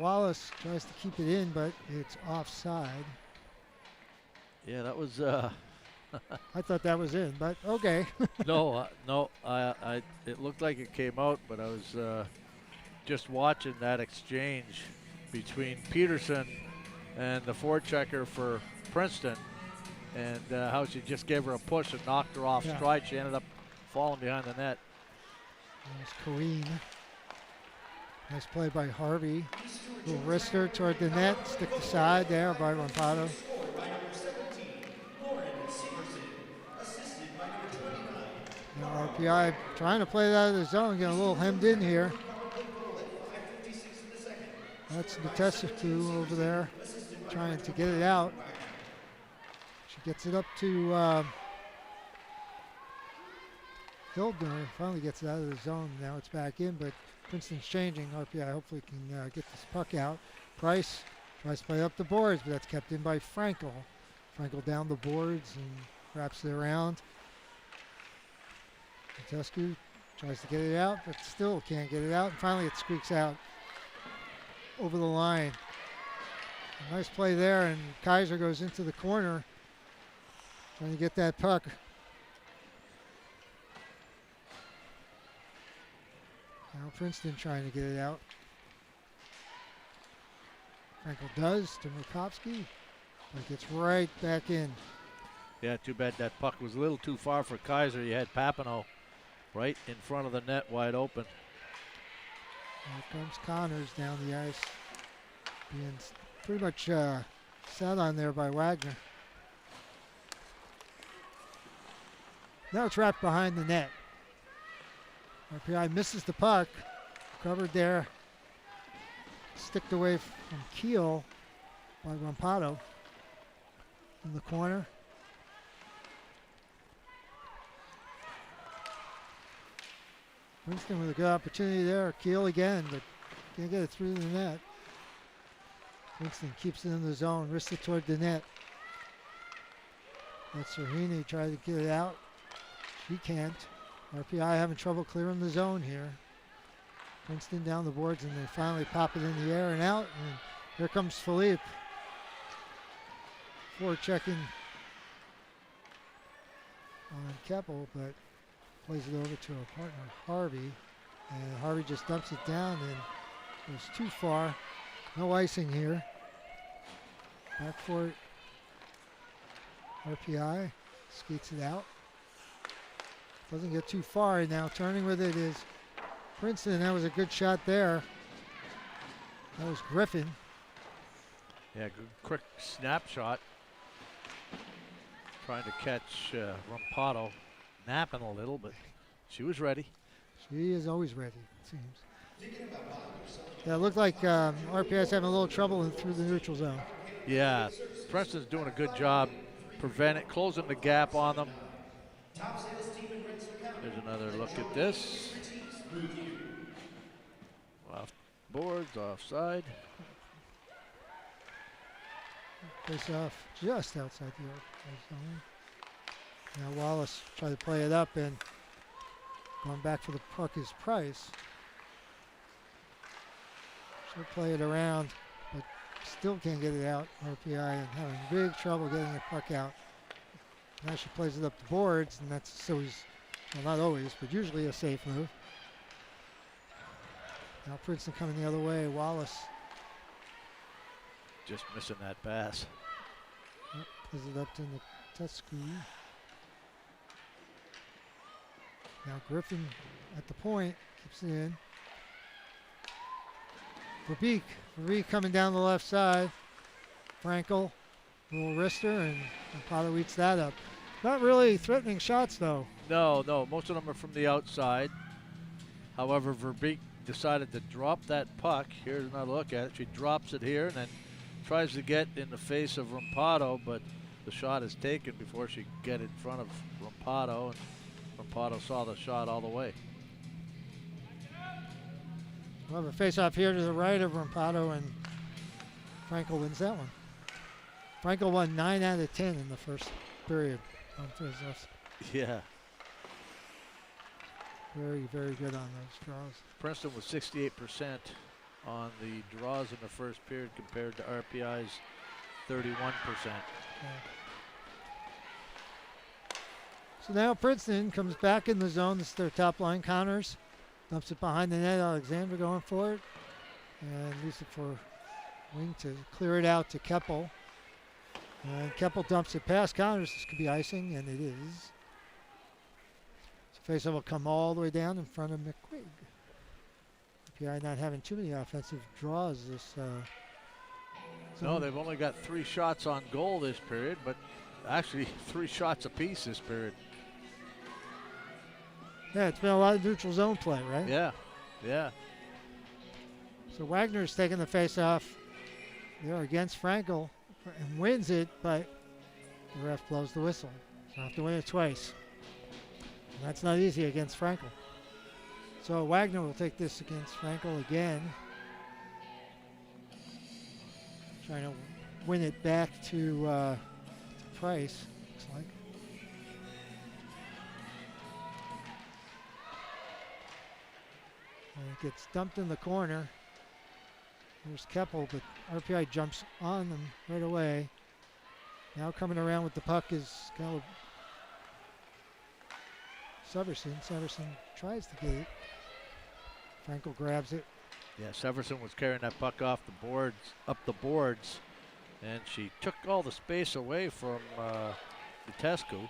Wallace tries to keep it in, but it's offside. Yeah, that was. I thought that was in, but okay. No. It looked like it came out, but I was just watching that exchange between Peterson and the forechecker for Princeton, and how she just gave her a push and knocked her off stride. She ended up falling behind the net. There's Corrine. Nice play by Harvey. Little wrister toward the net. Stick the side there by Rampado. Now RPI trying to play it out of the zone. Getting a little hemmed in here. That's Natescu over there trying to get it out. She gets it up to Hildner. Finally gets it out of the zone. Now it's back in, but Princeton's changing. RPI hopefully can get this puck out. Price tries to play up the boards, but that's kept in by Frankel. Frankel down the boards and wraps it around. Natescu Tries to get it out, but still can't get it out. And finally it squeaks out over the line. A nice play there, and Kaiser goes into the corner trying to get that puck. Now Princeton trying to get it out. Frankel does to Murkowski, but it gets right back in. Yeah, too bad that puck was a little too far for Kaiser. You had Papineau right in front of the net, wide open. Here comes Connors down the ice, being pretty much sat on there by Wagner. Now it's wrapped behind the net. RPI misses the puck, covered there, sticked away from Keel by Rampado in the corner. Princeton with a good opportunity there. Keel again, but can't get it through the net. Princeton keeps it in the zone, wrists it toward the net. That's Serhini trying to get it out. She can't. RPI having trouble clearing the zone here. Princeton down the boards, and they finally pop it in the air and out. And here comes Philippe. Forechecking on Keppel, but plays it over to her partner, Harvey. And Harvey just dumps it down and goes too far. No icing here. Back for it. RPI skates it out. Doesn't get too far. And now turning with it is Princeton. That was a good shot there. That was Griffin. Yeah, good quick snapshot. Trying to catch Rampado napping a little, but she was ready. She is always ready, it seems. Yeah, it looked like RPI's having a little trouble through the neutral zone. Yeah, Preston's doing a good job closing the gap on them. There's another look at this. Off boards, offside. Face off just outside the RPI zone. Now Wallace tried to play it up, and going back for the puck is Price. She'll play it around, but still can't get it out. RPI and having big trouble getting the puck out. Now she plays it up the boards, and that's always, well, not always, but usually a safe move. Now Princeton coming the other way. Wallace just missing that pass. plays it up to Tescu. Now Griffin at the point, keeps it in. Verbeek coming down the left side. Frankel, little wrister, and Rampado eats that up. Not really threatening shots though. No, most of them are from the outside. However, Verbeek decided to drop that puck. Here's another look at it. She drops it here and then tries to get in the face of Rampado, but the shot is taken before she could get in front of Rampado, and Rampado saw the shot all the way. We'll have a face-off here to the right of Rampado, and Frankel wins that one. Frankel won 9 out of 10 in the first period on face-offs. Yeah. Very, very good on those draws. Princeton was 68% on the draws in the first period compared to RPI's 31%. Yeah. So now Princeton comes back in the zone. This is their top line. Connors dumps it behind the net. Alexander going for it. And leaves it for Wing to clear it out to Keppel. And Keppel dumps it past Connors. This could be icing, and it is. So faceoff will come all the way down in front of McQuigg. RPI not having too many offensive draws this No, they've only got 3 shots on goal this period, but actually 3 shots apiece this period. Yeah, it's been a lot of neutral zone play, right? Yeah. So Wagner's taking the face-off there against Frankel and wins it, but the ref blows the whistle. So have to win it twice. And that's not easy against Frankel. So Wagner will take this against Frankel again. Trying to win it back to Price, looks like. It gets dumped in the corner. There's Keppel, but RPI jumps on them right away. Now coming around with the puck is Severson. Severson tries the gate. Frankel grabs it. Yeah, Severson was carrying that puck off the boards, up the boards, and she took all the space away from Vitescu.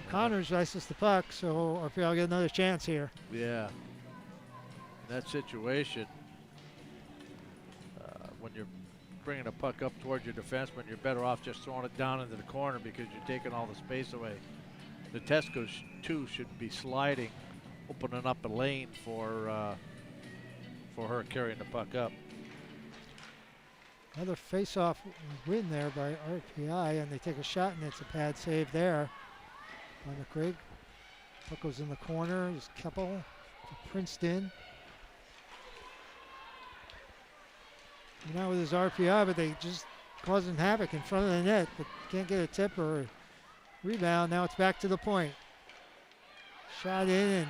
Connors ices the puck, so RPI will get another chance here. Yeah. In that situation, when you're bringing a puck up towards your defenseman, you're better off just throwing it down into the corner because you're taking all the space away. Vitescu too should be sliding, opening up a lane for her carrying the puck up. Another face-off win there by RPI, and they take a shot, and it's a pad save there by McQuigg. Puck goes in the corner. There's Keppel for Princeton. And now with his RPI, but they just causing havoc in front of the net, but can't get a tip or a rebound. Now it's back to the point. Shot in and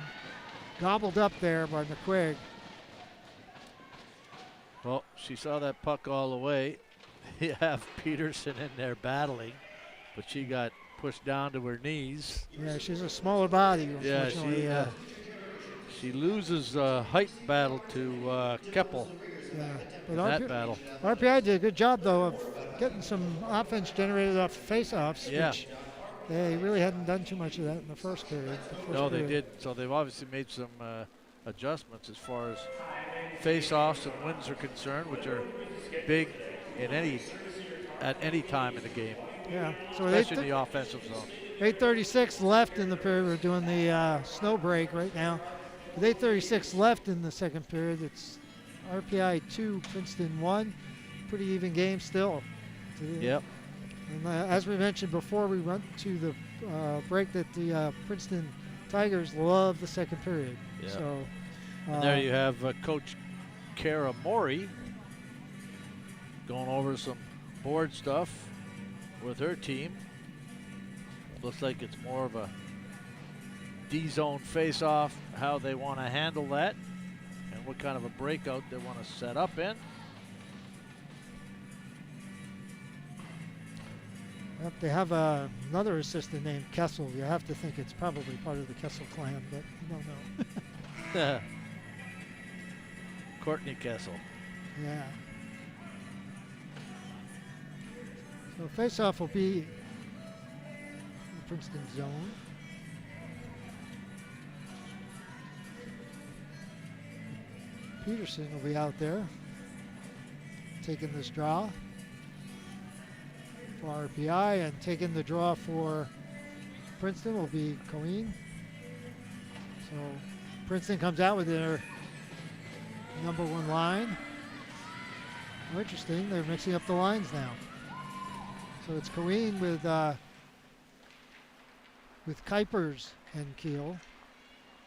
gobbled up there by McQuigg. Well, she saw that puck all the way. You have Peterson in there battling, but she got pushed down to her knees. Yeah, she's a smaller body, Yeah, unfortunately. she loses height battle to Keppel Yeah, in but that battle. RPI did a good job, though, of getting some offense generated off face-offs, Yeah. which they really hadn't done too much of that in the first period. No, they did. So they've obviously made some adjustments as far as face-offs and wins are concerned, which are big in at any time in the game, Yeah, so especially in the offensive zone. 8:36 left in the period. We're doing the snow break right now. With 8:36 left in the second period, it's RPI 2, Princeton 1. Pretty even game still. Yep. And as we mentioned before we went to the break, that the Princeton Tigers love the second period. Yeah. So And there you have Coach Kara Mori going over some board stuff with her team. Looks like it's more of a D-zone face-off, how they want to handle that, and what kind of a breakout they want to set up in. Yep, they have another assistant named Kessel. You have to think it's probably part of the Kessel clan, but you don't know. Courtney Kessel. Yeah. So face-off will be in the Princeton zone. Peterson will be out there taking this draw for RPI, and taking the draw for Princeton will be Coen. So Princeton comes out with their number one line. Oh, interesting, they're mixing up the lines now. So it's Coen with Kuipers and Keel.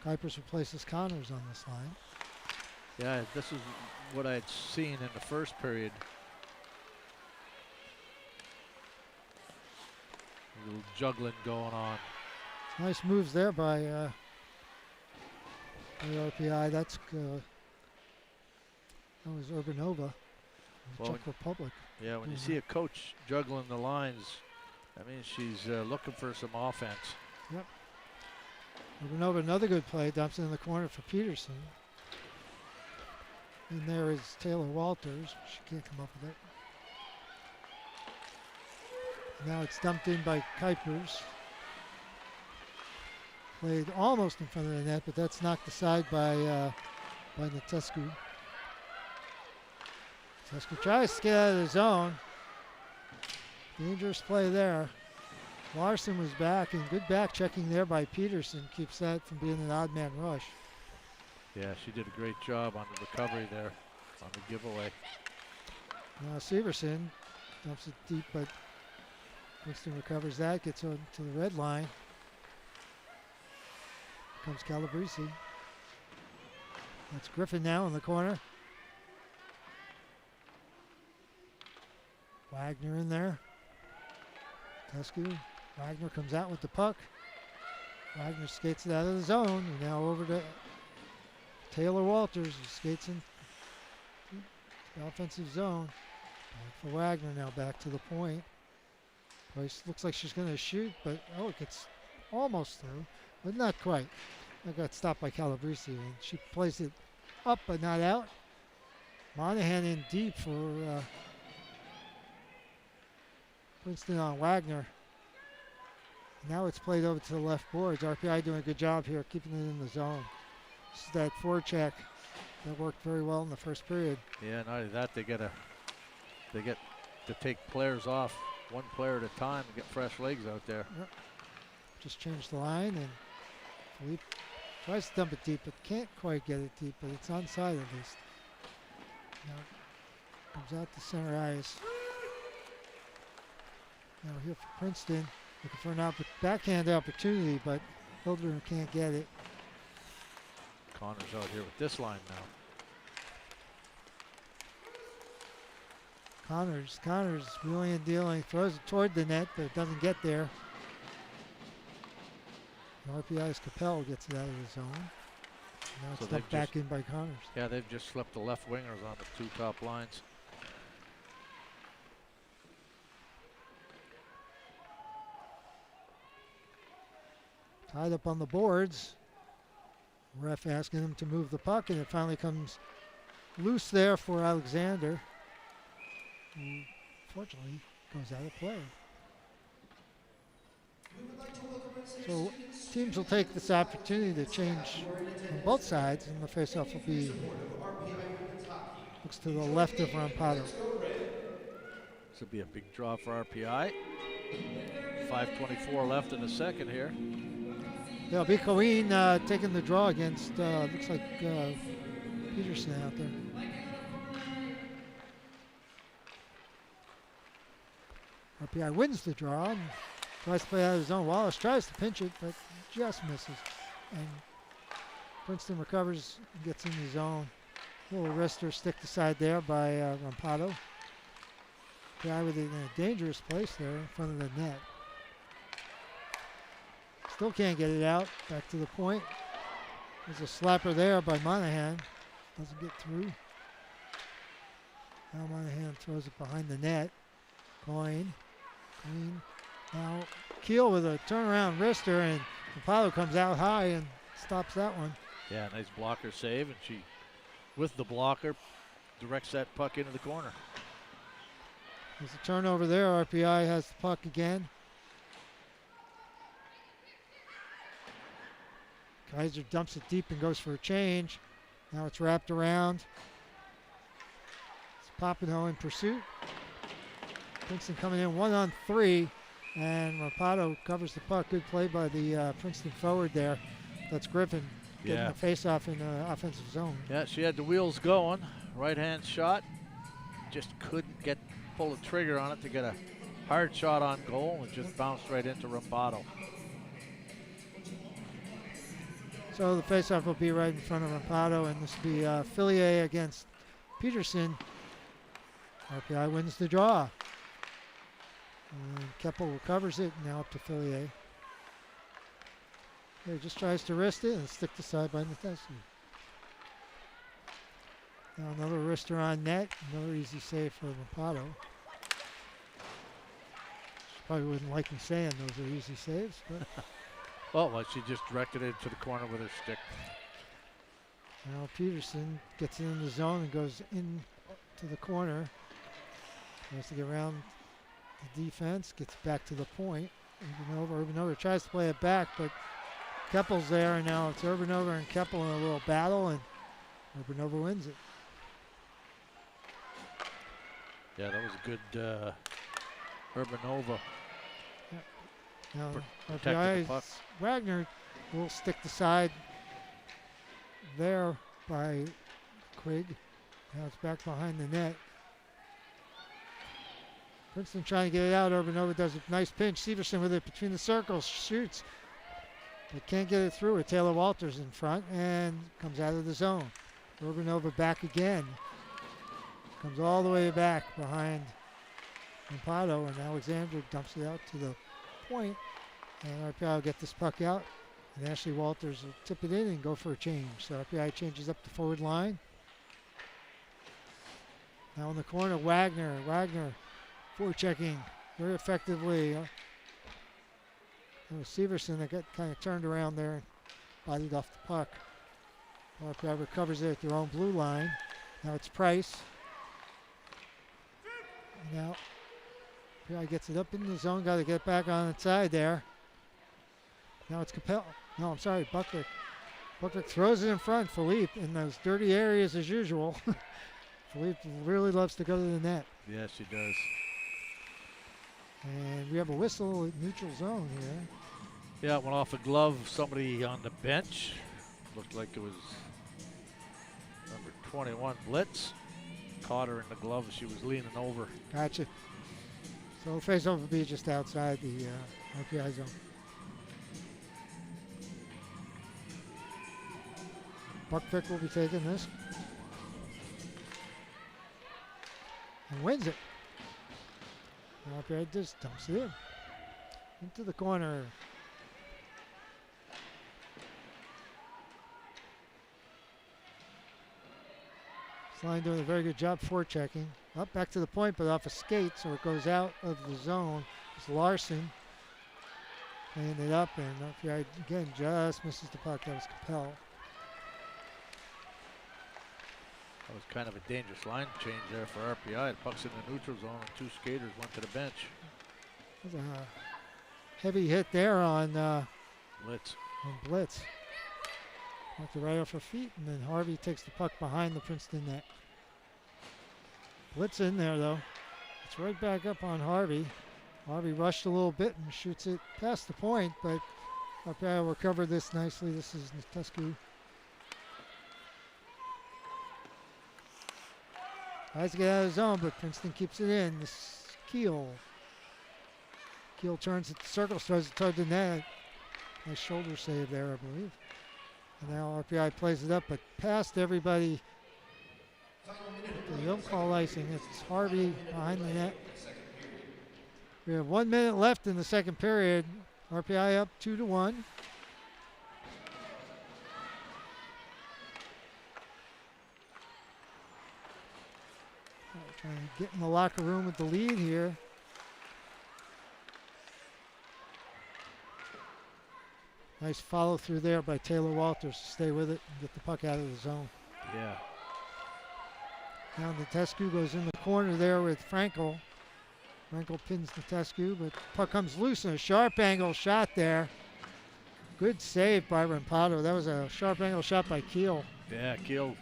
Kuipers replaces Connors on this line. Yeah, this is what I'd seen in the first period. A little juggling going on. Nice moves there by RPI. That was Urbanova, Well, Czech Republic. Yeah, when you see a coach juggling the lines, that means she's looking for some offense. Yep. Urbanova, another good play, dumps it in the corner for Peterson. And there is Taylor Walters. She can't come up with it. Now it's dumped in by Kuipers. Played almost in front of the net, but that's knocked aside by Natescu. Natescu tries to get out of the zone. Dangerous play there. Larson was back, and good back checking there by Peterson keeps that from being an odd man rush. Yeah, she did a great job on the recovery there, on the giveaway. Now Severson dumps it deep, but Princeton recovers that, gets on to the red line. Here comes Calabrese. That's Griffin now in the corner. Wagner in there. Tescu. Wagner comes out with the puck. Wagner skates it out of the zone. And now over to Taylor Walters, who skates in the offensive zone. Back for Wagner now, back to the point. Price looks like she's going to shoot, but it gets almost through, but not quite. That got stopped by Calabrese, and she plays it up but not out. Monahan in deep for Princeton on Wagner. Now it's played over to the left boards. RPI doing a good job here, keeping it in the zone. This is that forecheck that worked very well in the first period. Yeah, not only that, they get to take players off one player at a time and get fresh legs out there. Yep. Just changed the line, and Philippe tries to dump it deep, but can't quite get it deep, but it's onside at least. Now comes out to center ice. Now here for Princeton, looking for an backhand opportunity, but Hildebrand can't get it. Connor's out here with this line now. Connors wheeling and dealing, throws it toward the net, but it doesn't get there. RPI's Capel gets it out of the zone. Now it's dumped back in by Connors. Yeah, they've just slipped the left wingers on the two top lines. Tied up on the boards. Ref asking him to move the puck, and it finally comes loose there for Alexander, who fortunately goes out of play. So teams will take this opportunity to change on both sides, and the faceoff will be, looks to the left of Rampado. This will be a big draw for RPI. 5:24 left in the second here. There'll be Coeen taking the draw against, looks like Peterson out there. RPI wins the draw and tries to play out of his own. Wallace tries to pinch it, but just misses. And Princeton recovers and gets in the zone. Little wrister stick aside there by Rampado. Guy with it in a dangerous place there in front of the net. Still can't get it out. Back to the point. There's a slapper there by Monahan. Doesn't get through. Now Monahan throws it behind the net. Coyne. Now Keel with a turnaround wrister, and Apollo comes out high and stops that one. Yeah, nice blocker save, and she, with the blocker, directs that puck into the corner. There's a turnover there. RPI has the puck again. Kaiser dumps it deep and goes for a change. Now it's wrapped around. It's Papineau in pursuit. Princeton coming in 1-on-3, and Rampado covers the puck. Good play by the Princeton forward there. That's Griffin getting the face-off in the offensive zone. Yeah, she had the wheels going. Right-hand shot. Just couldn't pull the trigger on it to get a hard shot on goal, and just bounced right into Rampado. So the face-off will be right in front of Rampado, and this will be Fillier against Peterson. RPI wins the draw. And Keppel recovers it, now up to Fillier. He just tries to wrist it and stick aside by Natesi. Now another wrister on net, another easy save for Rampado. She probably wouldn't like me saying those are easy saves, but well, she just directed it to the corner with her stick. now Peterson gets in the zone and goes in to the corner. Tries to get around the defense, gets back to the point. Urbanova tries to play it back, but Keppel's there, and now it's Urbanova and Keppel in a little battle, and Urbanova wins it. Yeah, that was a good Urbanova. Now, protected the puck. Wagner will stick the side there by Quigg. Now it's back behind the net. Princeton trying to get it out. Urbanova does a nice pinch. Severson with it between the circles, shoots. But can't get it through with Taylor Walters in front, and comes out of the zone. Urbanova back again. Comes all the way back behind Rampado, and Alexander dumps it out to the point. And RPI will get this puck out. And Ashley Walters will tip it in and go for a change. So RPI changes up the forward line. Now in the corner, Wagner forechecking very effectively. It was Severson that got kind of turned around there and bodied off the puck. RPI recovers it at their own blue line. Now it's Price. Now RPI gets it up in the zone. Got to get back on its side there. Now it's Capel. No, I'm sorry, Bucklick. Bucklick throws it in front. Philippe in those dirty areas as usual. Philippe really loves to go to the net. Yes, she does. And we have a whistle at neutral zone here. Yeah, it went off a glove of somebody on the bench. Looked like it was number 21, Blitz. Caught her in the glove as she was leaning over. Gotcha. So face-off will be just outside the RPI zone. Buckpick will be taking this. And wins it. RPI just dumps it in. Into the corner. Line doing a very good job forechecking. Up back to the point, but off a skate, so it goes out of the zone. It's Larson playing it up, and RPI again just misses the puck. That was Capel. That was kind of a dangerous line change there for RPI. The puck's in the neutral zone, and two skaters went to the bench. There's a heavy hit there on Blitz. Blitz. Knocked it right off her feet, and then Harvey takes the puck behind the Princeton net. Blitz in there, though. It's right back up on Harvey. Harvey rushed a little bit and shoots it past the point, but RPI will recover this nicely. This is Natescu. Tries to get out of the zone, but Princeton keeps it in. This Keel. Keel turns it, circles, throws it toward the net. Nice shoulder save there, I believe. And now RPI plays it up, but past everybody. They don't call icing. It's Harvey behind the net. We have 1 minute left in the second period. RPI up 2-1. Trying to get in the locker room with the lead here. Nice follow through there by Taylor Walters to stay with it and get the puck out of the zone. Yeah. Now Natescu goes in the corner there with Frankel. Frankel pins Natescu, but puck comes loose and a sharp angle shot there. Good save by Rampado. That was a sharp angle shot by Keel. Yeah, Keel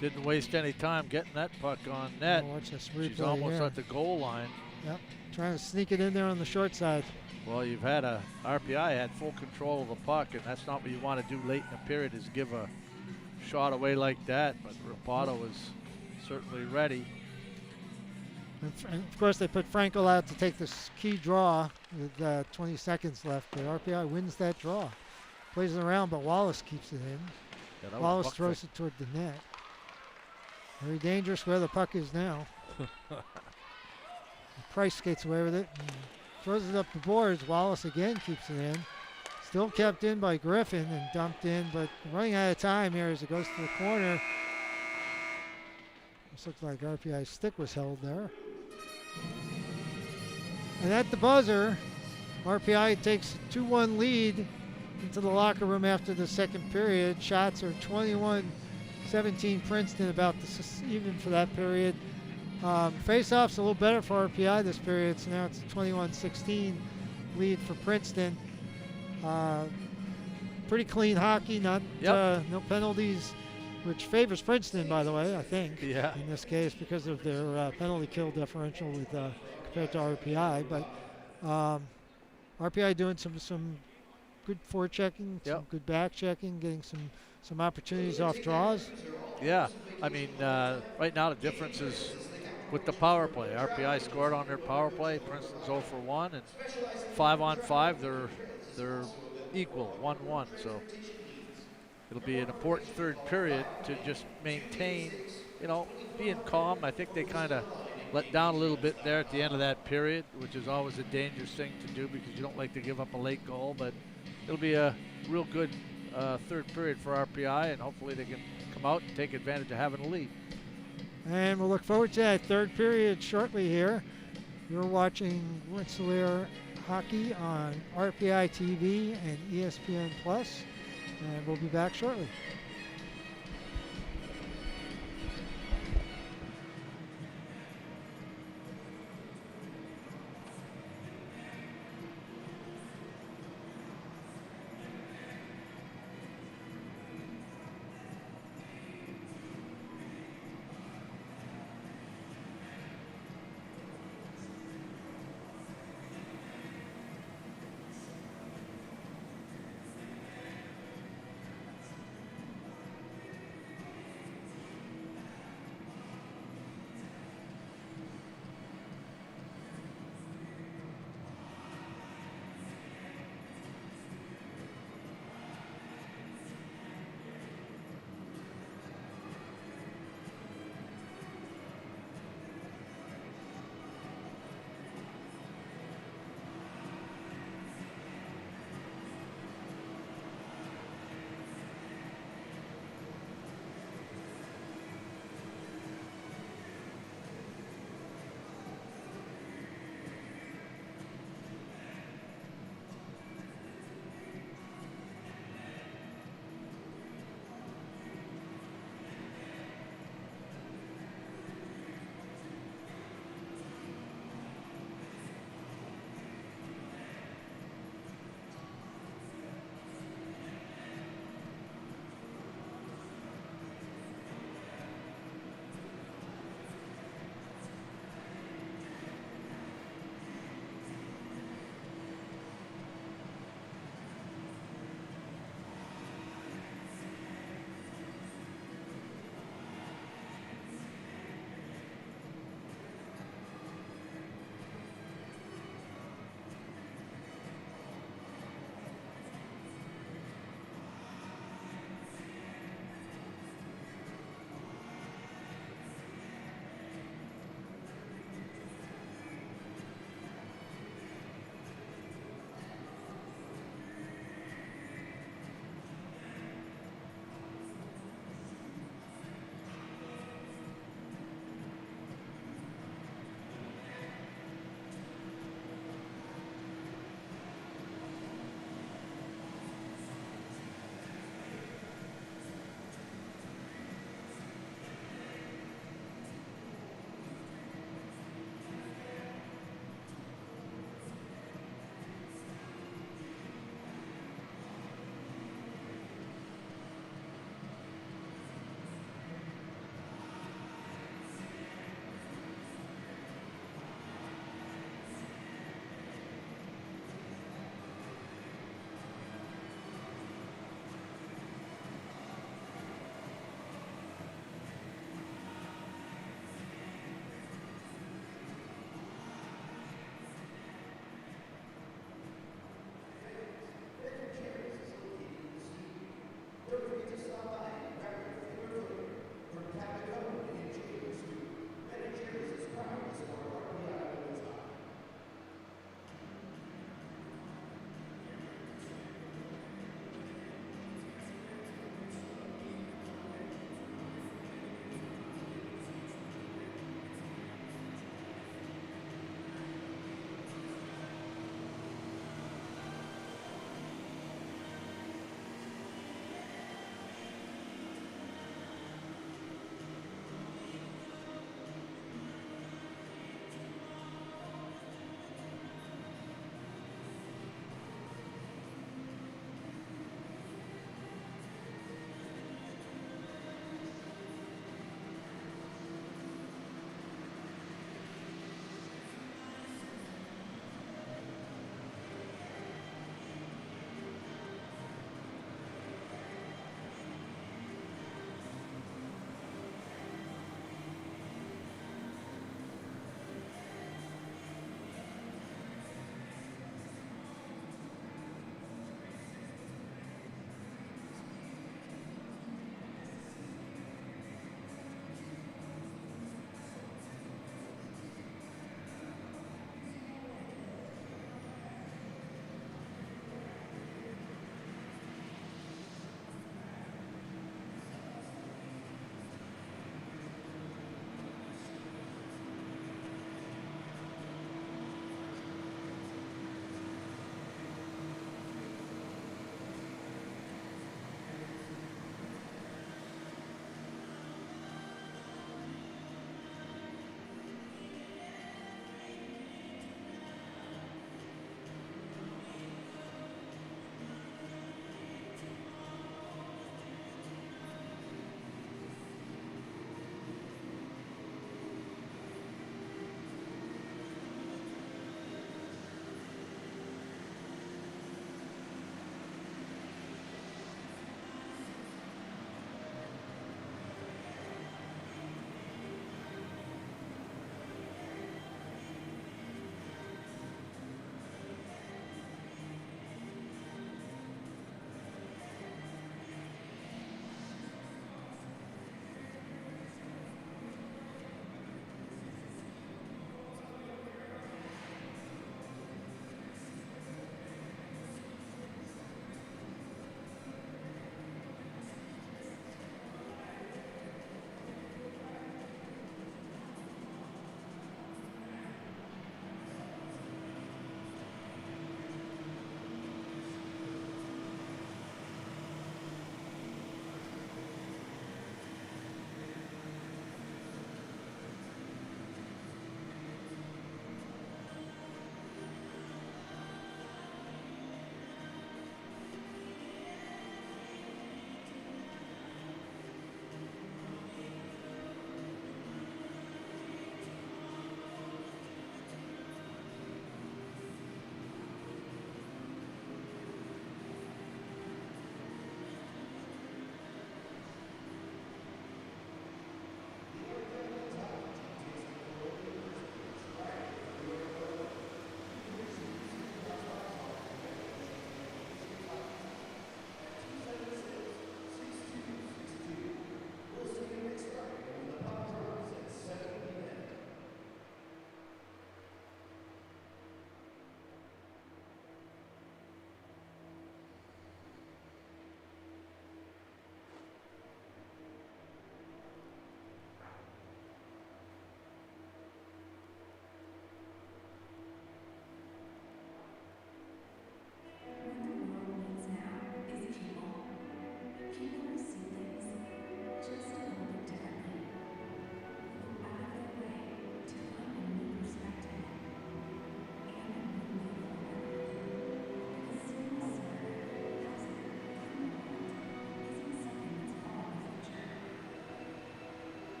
didn't waste any time getting that puck on net. Oh, watch this She's replay almost here. at the goal line. Yep, trying to sneak it in there on the short side. Well, you've had RPI had full control of the puck, and that's not what you want to do late in the period, is give a shot away like that. But Rampado was certainly ready. And of course, they put Frankel out to take this key draw with 20 seconds left. But RPI wins that draw. Plays it around, but Wallace keeps it in. Yeah, that was Wallace buck throws it toward the net. Very dangerous where the puck is now. Price skates away with it and throws it up the boards. Wallace again keeps it in. Still kept in by Griffin and dumped in, but running out of time here as it goes to the corner. This looks like RPI's stick was held there. And at the buzzer, RPI takes a 2-1 lead into the locker room after the second period. Shots are 21-17 Princeton, about even for that period. Face-off's a little better for RPI this period, so now it's a 21-16 lead for Princeton. Pretty clean hockey, no penalties, which favors Princeton, by the way, I think, in this case, because of their penalty kill differential with compared to RPI. But RPI doing some good forechecking, some good back checking, getting some opportunities off draws. Yeah, I mean, right now the difference is with the power play. RPI scored on their power play. Princeton's 0 for 1, and 5-on-5, they're equal, 1-1. So it'll be an important third period to just maintain, being calm. I think they kind of let down a little bit there at the end of that period, which is always a dangerous thing to do because you don't like to give up a late goal. But it'll be a real good third period for RPI, and hopefully they can come out and take advantage of having a lead. And we'll look forward to that third period shortly here. You're watching Rensselaer Hockey on RPI TV and ESPN Plus, and we'll be back shortly.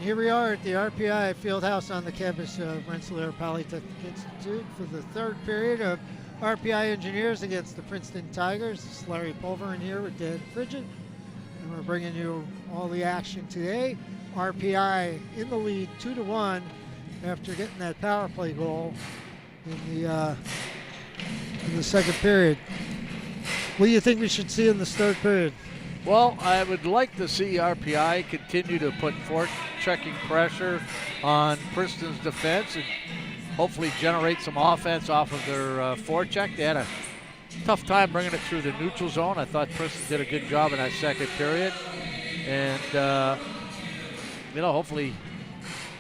here we are at the RPI Fieldhouse on the campus of Rensselaer Polytechnic Institute for the third period of RPI Engineers against the Princeton Tigers. This is Larry Pulver in here with Dan Frigid, and we're bringing you all the action today. RPI in the lead 2-1 after getting that power play goal in the second period. What do you think we should see in this third period? Well, I would like to see RPI continue to put checking pressure on Princeton's defense and hopefully generate some offense off of their forecheck. They had a tough time bringing it through the neutral zone. I thought Princeton did a good job in that second period. And, hopefully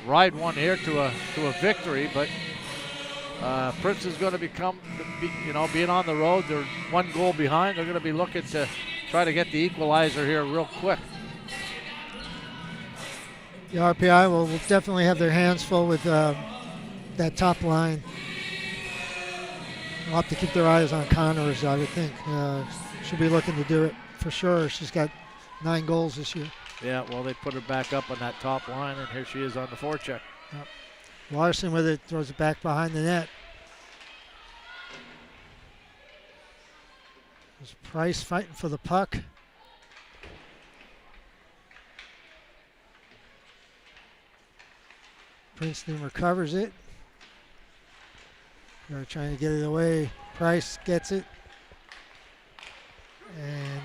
ride one here to a victory. But Princeton's going to become, being on the road, they're one goal behind. They're going to be looking to try to get the equalizer here real quick. The RPI will definitely have their hands full with that top line. They'll have to keep their eyes on Connors, I would think. She'll be looking to do it for sure. She's got 9 goals this year. Yeah, well, they put her back up on that top line, and here she is on the forecheck. Yep. Larson with it, throws it back behind the net. There's Price fighting for the puck. Princeton recovers it. They're trying to get it away. Price gets it. And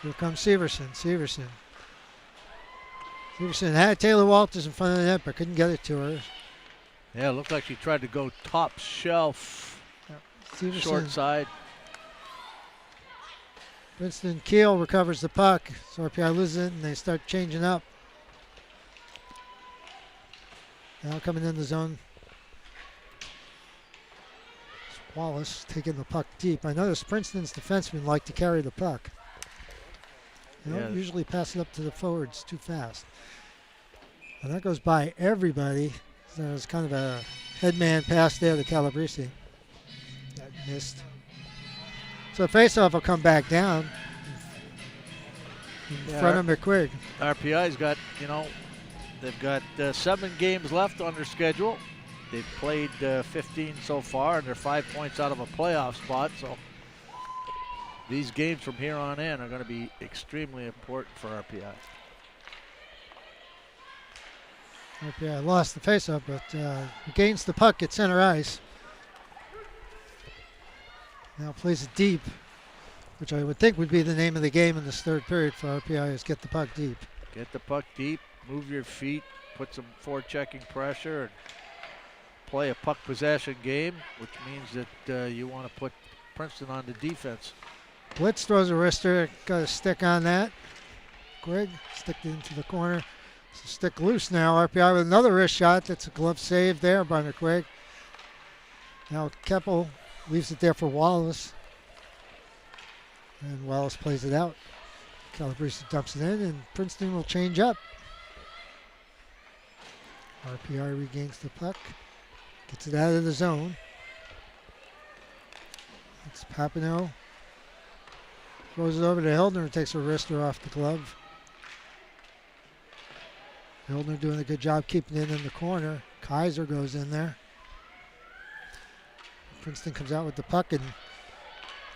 here comes Severson. Severson had Taylor Walters in front of the net, but couldn't get it to her. Yeah, it looked like she tried to go top shelf, short side. Princeton Keel recovers the puck. So RPI loses it, and they start changing up. Now coming in the zone. It's Wallace taking the puck deep. I noticed Princeton's defensemen like to carry the puck. They don't usually pass it up to the forwards too fast. And that goes by everybody. So there's kind of a headman pass there to Calabrese. That missed. So the faceoff will come back down in front of McQuigg. RPI's got, they've got 7 games left on their schedule. They've played 15 so far, and they're 5 points out of a playoff spot. So these games from here on in are going to be extremely important for RPI. RPI lost the faceoff, but gains the puck at center ice. Now plays it deep, which I would think would be the name of the game in this third period for RPI, is get the puck deep. Get the puck deep, move your feet, put some forechecking pressure, and play a puck possession game, which means that you want to put Princeton on the defense. Blitz throws a wrister, got a stick on that. Greg sticked it into the corner. So stick loose now. RPI with another wrist shot. That's a glove save there by McQuigg. Now Keppel leaves it there for Wallace. And Wallace plays it out. Calabrese dumps it in, and Princeton will change up. RPI regains the puck. Gets it out of the zone. It's Papineau. Throws it over to Hildner and takes a wrister off the glove. Hildner doing a good job keeping it in the corner. Kaiser goes in there. Princeton comes out with the puck and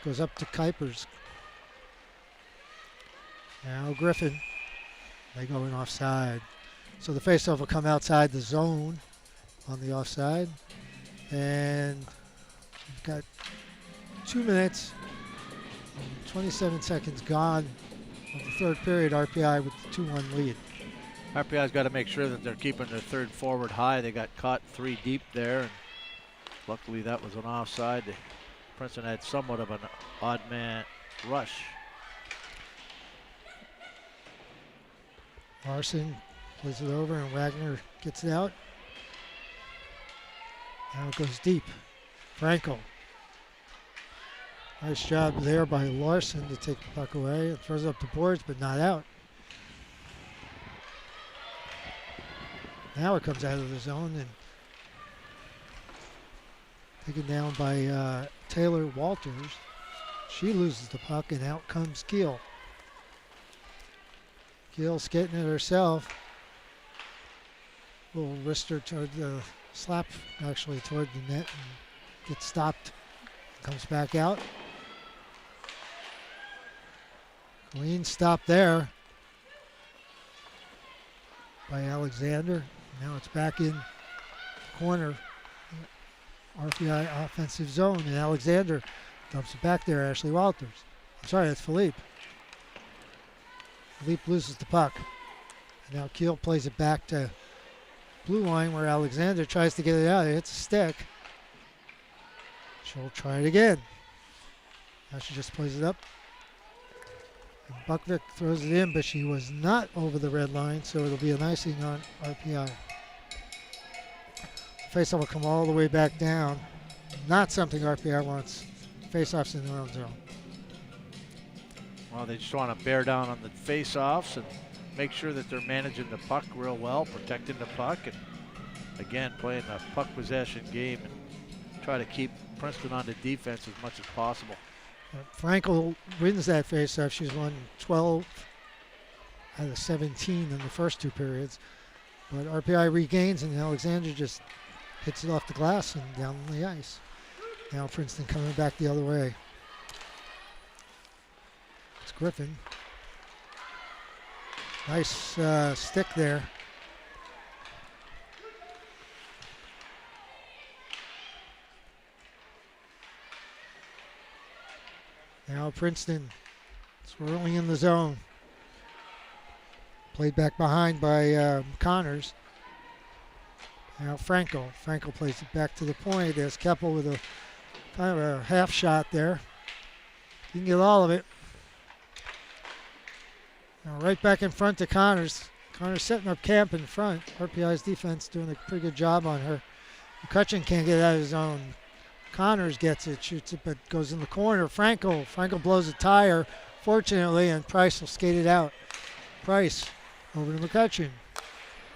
goes up to Kuipers. Now Griffin. They go in offside. So the faceoff will come outside the zone on the offside. And we've got 2 minutes and 27 seconds gone of the third period. RPI with the 2-1 lead. RPI's got to make sure that they're keeping their third forward high. They got caught 3 deep there, and luckily that was an offside. Princeton had somewhat of an odd man rush. Larson plays it over, and Wagner gets it out. Now it goes deep. Frankel. Nice job there by Larson to take the puck away. It throws it up the boards, but not out. Now it comes out of the zone and taken down by Taylor Walters. She loses the puck, and out comes Keel. Gill's getting it herself. Little wrister toward the slap, actually toward the net, and gets stopped. Comes back out. Clean stop there by Alexander. Now it's back in corner. RPI offensive zone, and Alexander dumps it back there. Ashley Walters. I'm sorry, that's Philippe. Philippe loses the puck. And now Keel plays it back to blue line where Alexander tries to get it out. It hits a stick. She'll try it again. Now she just plays it up. And Buckvik throws it in, but she was not over the red line, so it'll be an icing on RPI. Faceoff will come all the way back down. Not something RPI wants. Faceoffs in their own zone. Well, they just want to bear down on the face-offs and make sure that they're managing the puck real well, protecting the puck, and again, playing the puck possession game and try to keep Princeton on the defense as much as possible. Frankel wins that face-off. She's won 12 out of 17 in the first two periods. But RPI regains, and Alexander just hits it off the glass and down on the ice. Now Princeton coming back the other way. It's Griffin. Nice stick there. Now Princeton swirling in the zone. Played back behind by Connors. Now Frankel. Frankel plays it back to the point. There's Keppel with a kind of a half shot there. Didn't get all of it. Now right back in front to Connors. Connors setting up camp in front. RPI's defense doing a pretty good job on her. McCutcheon can't get out of his zone. Connors gets it, shoots it, but goes in the corner. Frankel blows a tire, fortunately, and Price will skate it out. Price over to McCutcheon.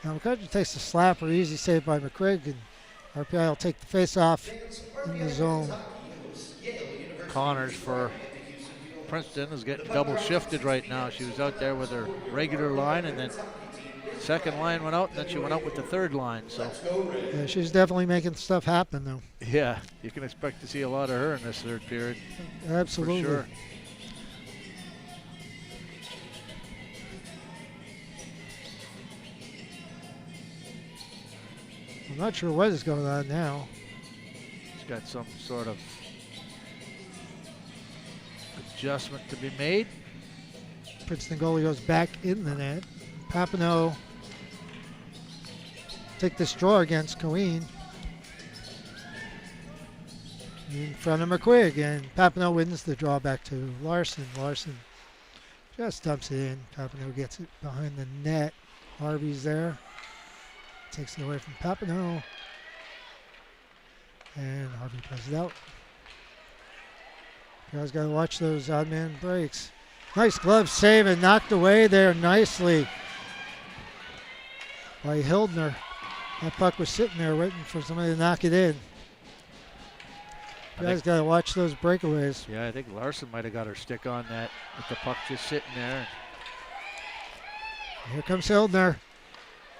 Now McCutcheon takes the slapper, easy save by McQuigg, and RPI will take the face-off in the zone. Connors for Princeton is getting double shifted right now. She was out there with her regular line, and then second line went out, and then she went out with the third line. So yeah, she's definitely making stuff happen, though. Yeah, you can expect to see a lot of her in this third period. Absolutely. For sure. I'm not sure what is going on now. She's got some sort of adjustment to be made. Princeton goalie goes back in the net. Papineau take this draw against Coeen. In front of McQuigg, and Papineau wins the draw back to Larson. Larson just dumps it in. Papineau gets it behind the net. Harvey's there. Takes it away from Papineau. And Harvey plays it out. You guys got to watch those odd man breaks. Nice glove save and knocked away there nicely by Hildner. That puck was sitting there waiting for somebody to knock it in. You guys got to watch those breakaways. Yeah, I think Larson might have got her stick on that with the puck just sitting there. Here comes Hildner.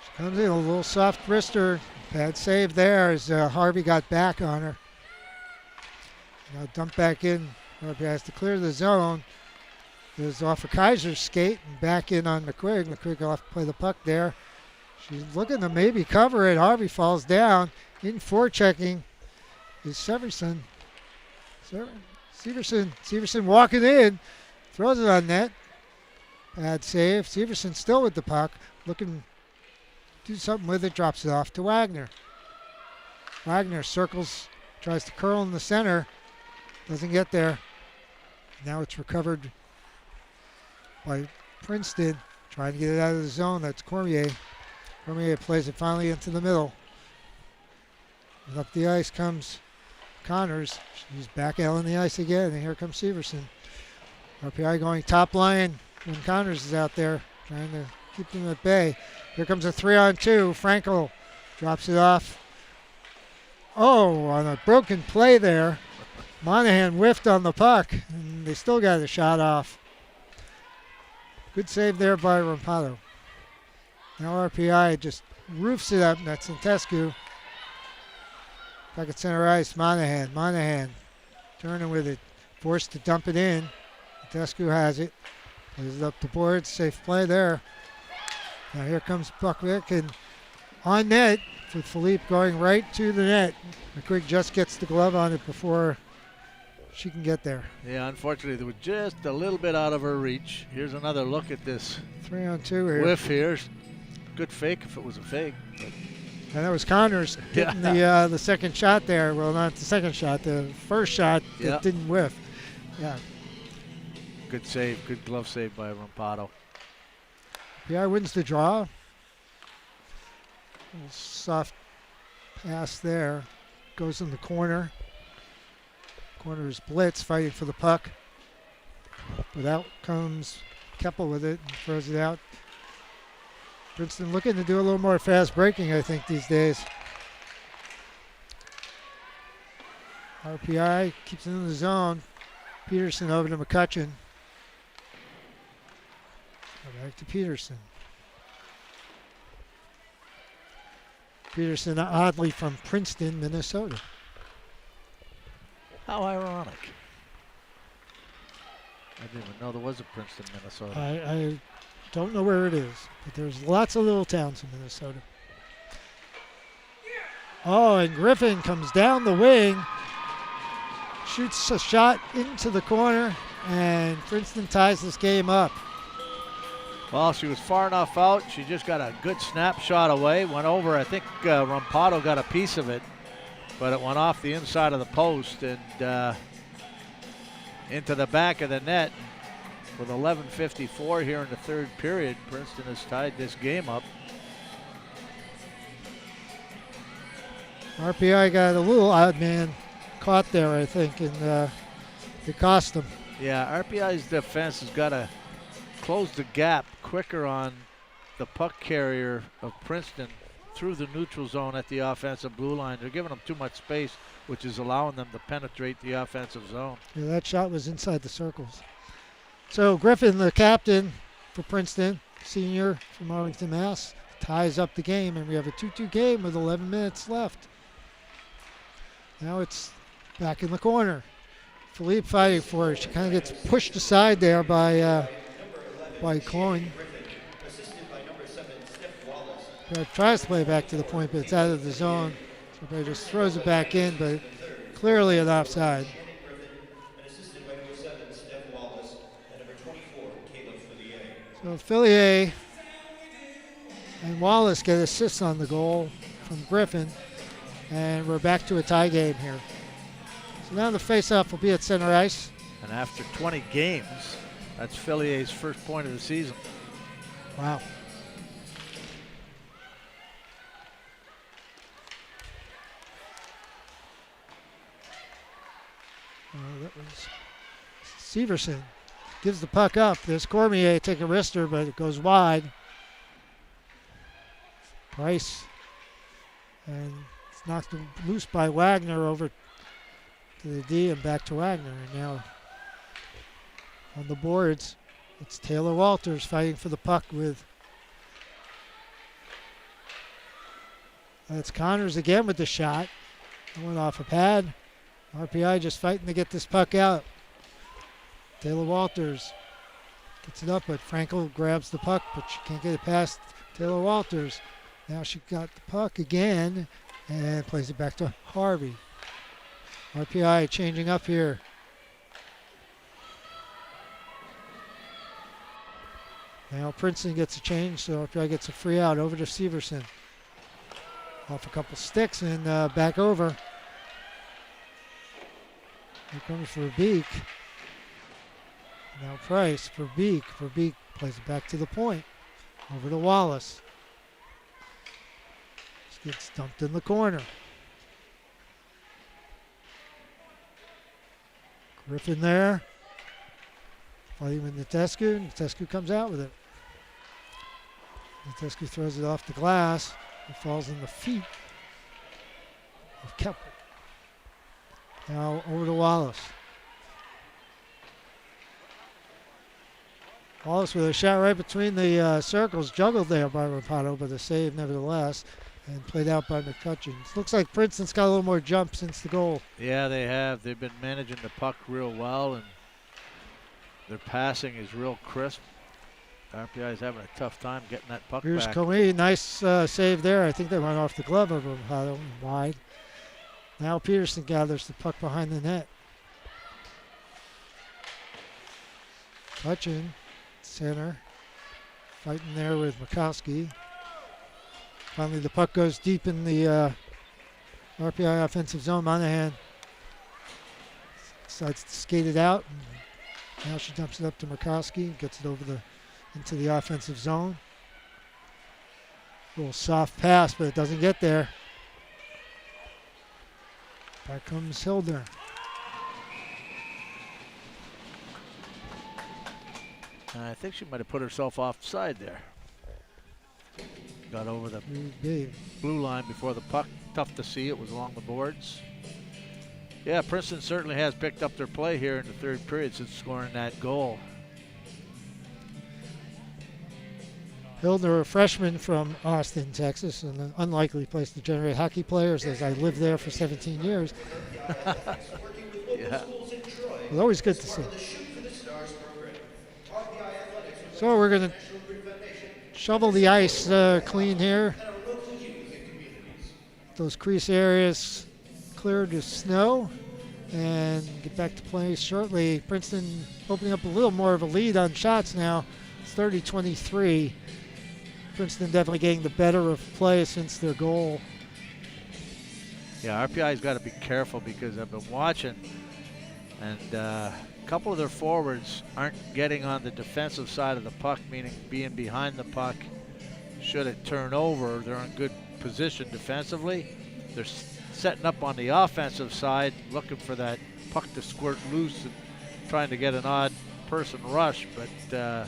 She comes in a little soft wrister. Bad save there as Harvey got back on her. Now dump back in. Harvey has to clear the zone. Goes off of Kaiser's skate and back in on McQuigg. McQuigg will have to play the puck there. She's looking to maybe cover it. Harvey falls down. In forechecking is Severson. Severson walking in. Throws it on net. Bad save. Severson still with the puck. Looking to do something with it. Drops it off to Wagner. Wagner circles. Tries to curl in the center. Doesn't get there. Now it's recovered by Princeton. Trying to get it out of the zone. That's Cormier. Cormier plays it finally into the middle. And up the ice comes Connors. She's back out on the ice again. And here comes Severson. RPI going top line when Connors is out there. Trying to keep them at bay. Here comes a 3-on-2. Frankel drops it off. Oh, on a broken play there. Monahan whiffed on the puck. And they still got a shot off. Good save there by Rampado. Now RPI just roofs it up. That's Santescu. Back at center ice, Monahan. Monahan turning with it. Forced to dump it in. Santescu has it. Plays it up the board. Safe play there. Now here comes Buckwick, and on net with Philippe going right to the net. McQuigg just gets the glove on it before she can get there. Yeah, unfortunately, they were just a little bit out of her reach. Here's another look at this 3-on-2 here. whiff here. Good fake if it was a fake. But And that was Connors getting the second shot there. Well, not the second shot, the first shot that didn't whiff. Yeah. Good save, good glove save by Rampado. RPI wins the draw. Little soft pass there. Goes in the corner. Corner is Blitz fighting for the puck. But out comes Keppel with it and throws it out. Princeton looking to do a little more fast breaking, I think, these days. RPI keeps it in the zone. Peterson over to McCutcheon. Back to Peterson. Peterson, oddly from Princeton, Minnesota. How ironic. I didn't even know there was a Princeton, Minnesota. I don't know where it is, but there's lots of little towns in Minnesota. Oh, and Griffin comes down the wing, shoots a shot into the corner, and Princeton ties this game up. Well, she was far enough out. She just got a good snapshot away. Went over. I think Rampado got a piece of it, but it went off the inside of the post and into the back of the net. With 11:54 here in the third period, Princeton has tied this game up. RPI got a little odd man caught there, I think, and it cost them. Yeah, RPI's defense has got to close the gap quicker on the puck carrier of Princeton through the neutral zone at the offensive blue line. They're giving them too much space, which is allowing them to penetrate the offensive zone. Yeah, that shot was inside the circles. So Griffin, the captain for Princeton, senior from Arlington, Mass., ties up the game, and we have a 2-2 game with 11 minutes left. Now it's back in the corner. Philippe fighting for it. She kind of gets pushed aside there by Coyne. Tries to play back to the point, but it's out of the zone. So everybody just throws it back in, but clearly an offside. So Fillier and Wallace get assists on the goal from Griffin, and we're back to a tie game here. So now the face-off will be at center ice. And after 20 games, that's Fillier's first point of the season. Wow. That was Severson. Gives the puck up. There's Cormier take a wrister, but it goes wide. Price. And it's knocked loose by Wagner over to the D and back to Wagner. And now on the boards, it's Taylor Walters fighting for the puck with. That's Connors again with the shot. That went off a pad. RPI just fighting to get this puck out. Taylor Walters gets it up, but Frankel grabs the puck, but she can't get it past Taylor Walters. Now she got the puck again and plays it back to Harvey. RPI changing up here. Now Princeton gets a change, so RPI gets a free out over to Severson. Off a couple sticks and back over. Here comes Verbeek. Now Price for Beek. Verbeek plays it back to the point. Over to Wallace. Just gets dumped in the corner. Griffin there. Fighting with Natescu. Natescu comes out with it. Natescu throws it off the glass. It falls in the feet of Keppel. Now over to Wallace. Wallace with a shot right between the circles, juggled there by Rapato, but a save nevertheless, and played out by McCutcheon. Looks like Princeton's got a little more jump since the goal. Yeah, they have. They've been managing the puck real well, and their passing is real crisp. RPI is having a tough time getting that puck Here's back. Coe, nice save there. I think they went off the glove of Rapato, wide. Now Peterson gathers the puck behind the net. Hutchin, center, fighting there with Mikowski. Finally, the puck goes deep in the RPI offensive zone. Monahan decides to skate it out. And now she dumps it up to Mikowski, gets it over into the offensive zone. A little soft pass, but it doesn't get there. Back comes Hilder. I think she might have put herself offside there. Got over the blue line before the puck. Tough to see. It was along the boards. Yeah, Princeton certainly has picked up their play here in the third period since scoring that goal. Hilder, a freshman from Austin, Texas, an unlikely place to generate hockey players, as I lived there for 17 years. Yeah. It's always good to see. So we're going to shovel the ice clean here. Those crease areas cleared of snow and get back to play shortly. Princeton opening up a little more of a lead on shots now. It's 30-23. Princeton definitely getting the better of play since their goal. Yeah, RPI's got to be careful because I've been watching, and a couple of their forwards aren't getting on the defensive side of the puck, meaning being behind the puck. Should it turn over, they're in good position defensively. They're setting up on the offensive side, looking for that puck to squirt loose and trying to get an odd person rush, but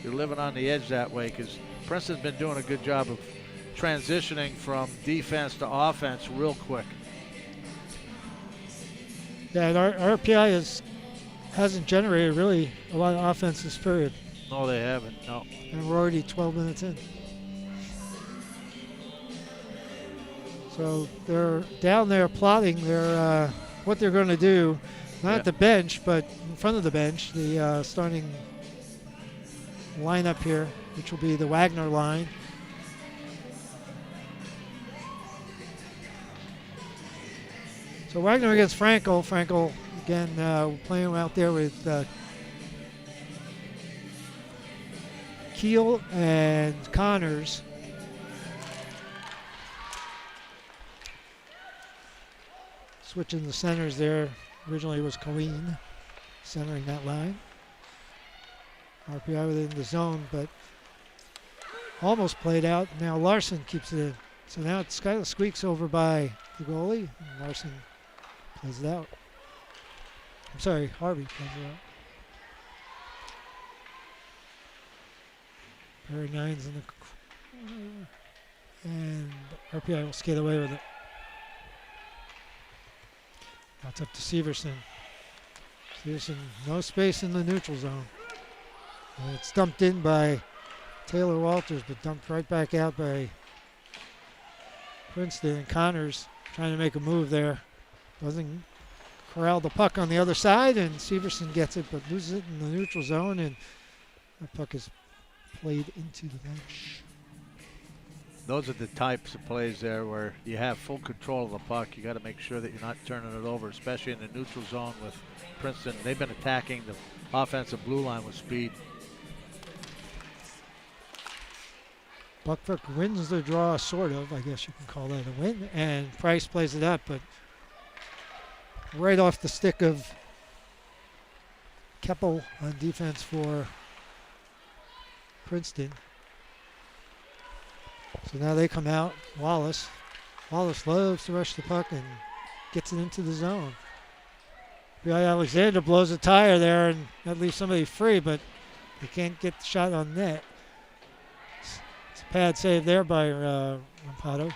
you're living on the edge that way because Princeton's been doing a good job of transitioning from defense to offense real quick. Yeah, and RPI hasn't generated really a lot of offense this period. No, they haven't, no. And we're already 12 minutes in. So they're down there plotting their what they're going to do, not at the bench, but in front of the bench, the starting lineup here, which will be the Wagner line. So Wagner against Frankel. Frankel, again, playing out there with Keel and Connors. Switching the centers there. Originally it was Colleen centering that line. RPI within the zone, but almost played out. Now Larson keeps it in. So now it's Skylar squeaks over by the goalie, and Larson plays it out. I'm sorry, Harvey plays it out. Barry Nines in the corner, and RPI will skate away with it. Now it's up to Severson. Severson, no space in the neutral zone. And it's dumped in by Taylor Walters, but dumped right back out by Princeton. And Connors trying to make a move there. Doesn't corral the puck on the other side, and Severson gets it, but loses it in the neutral zone, and the puck is played into the bench. Those are the types of plays there where you have full control of the puck. You got to make sure that you're not turning it over, especially in the neutral zone with Princeton. They've been attacking the offensive blue line with speed. Buckfuck wins the draw, sort of. I guess you can call that a win. And Price plays it up, but right off the stick of Keppel on defense for Princeton. So now they come out. Wallace loves to rush the puck and gets it into the zone. B.I. Alexander blows a tire there, and that leaves somebody free, but they can't get the shot on net. It's a pad save there by Rapato.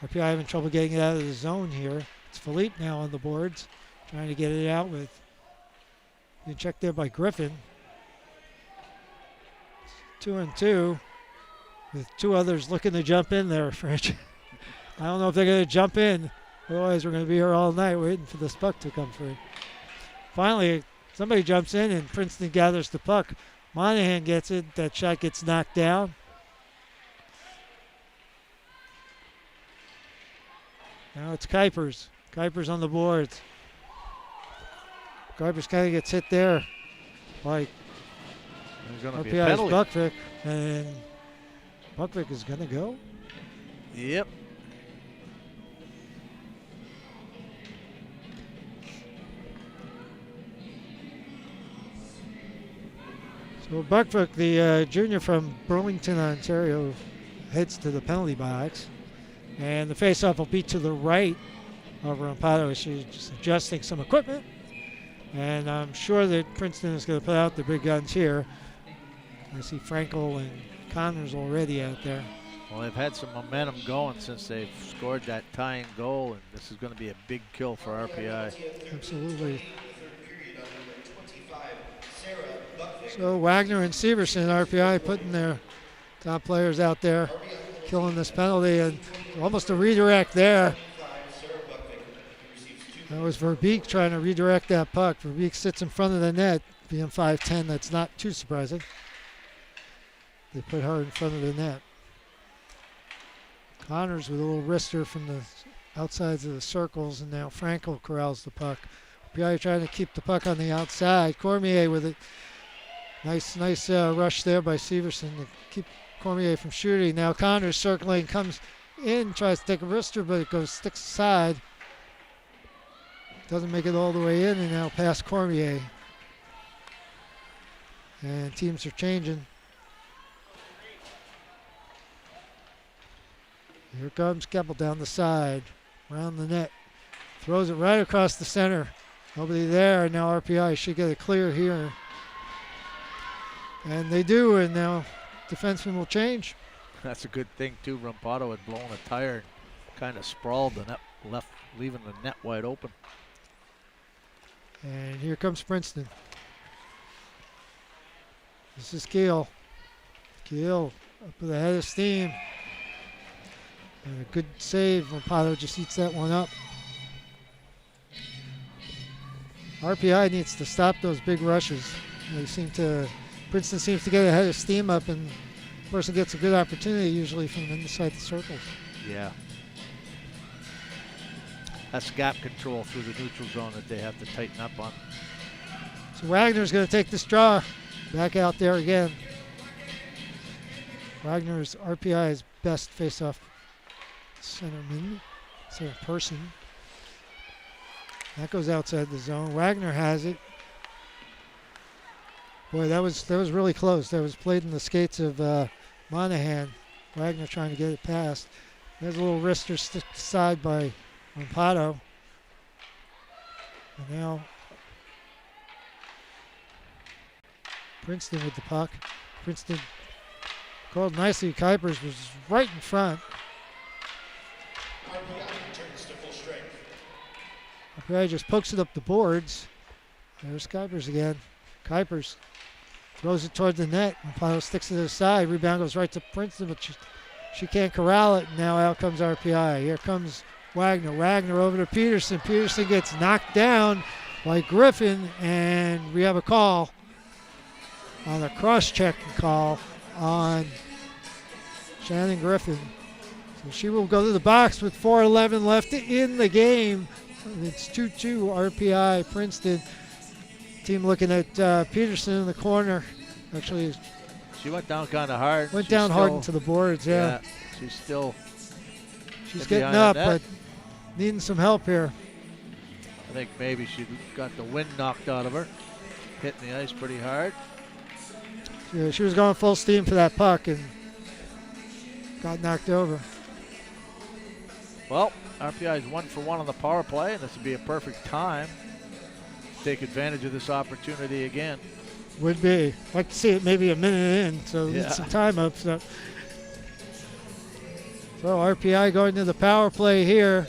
RPI having trouble getting it out of the zone here. It's Philippe now on the boards, trying to get it out with being checked there by Griffin. 2-2 with two others looking to jump in there, French. I don't know if they're going to jump in. Otherwise, we're going to be here all night waiting for this puck to come free. Finally, somebody jumps in and Princeton gathers the puck. Monahan gets it. That shot gets knocked down. Now it's Kuipers. Kuipers on the boards. Kuipers kind of gets hit there by There's going to be a RPI's penalty. Buckvick. And Buckvick is going to go. Yep. So Buckvick, the junior from Burlington, Ontario, heads to the penalty box. And the faceoff will be to the right of Rampado. She's just adjusting some equipment. And I'm sure that Princeton is going to put out the big guns here. I see Frankel and Connors already out there. Well, they've had some momentum going since they've scored that tying goal, and this is going to be a big kill for RPI. Absolutely. So Wagner and Severson, RPI, putting their top players out there, killing this penalty, and almost a redirect there. That was Verbeek trying to redirect that puck. Verbeek sits in front of the net, being 5'10", that's not too surprising. They put her in front of the net. Connors with a little wrister from the outsides of the circles, and now Frankel corrals the puck. RPI trying to keep the puck on the outside. Cormier with it. Nice rush there by Severson to keep Cormier from shooting. Now Connors circling, comes in, tries to take a wrister, but it goes sticks aside. Doesn't make it all the way in, and now past Cormier. And teams are changing. Here comes Keppel down the side, around the net. Throws it right across the center. Nobody there, and now RPI should get it clear here. And they do, and now defenseman will change. That's a good thing, too. Rampado had blown a tire and kind of sprawled the net, left, leaving the net wide open. And here comes Princeton. This is Keel. Keel up with a head of steam. And a good save. Rampado just eats that one up. RPI needs to stop those big rushes. Princeton seems to get a head of steam up, and the person gets a good opportunity usually from inside the circles. Yeah. That's gap control through the neutral zone that they have to tighten up on. So Wagner's going to take this draw back out there again. Wagner's RPI's best face-off center person. That goes outside the zone. Wagner has it. Boy, that was really close. That was played in the skates of Monahan. Wagner trying to get it past. There's a little wrister stick aside by Rampado. And now Princeton with the puck. Princeton called nicely. Kuipers was right in front. RPI just pokes it up the boards. There's Kuipers again. Kuipers throws it toward the net. Rampado sticks it to the side. Rebound goes right to Princeton, but she can't corral it. Now out comes RPI. Here comes Wagner. Wagner over to Peterson. Peterson gets knocked down by Griffin, and we have a call on a cross-checking call on Shannon Griffin. So she will go to the box with 4:11 left in the game. It's 2-2 RPI Princeton. Team looking at Peterson in the corner. Actually, she went down kind of hard. Went down hard into the boards, yeah. She's getting up, but needing some help here. I think maybe she got the wind knocked out of her. Hitting the ice pretty hard. Yeah, she was going full steam for that puck and got knocked over. Well, RPI is 1 for 1 on the power play, and this would be a perfect time to take advantage of this opportunity again. Would be. I'd like to see it maybe a minute in, so need some time up. So RPI going to the power play here.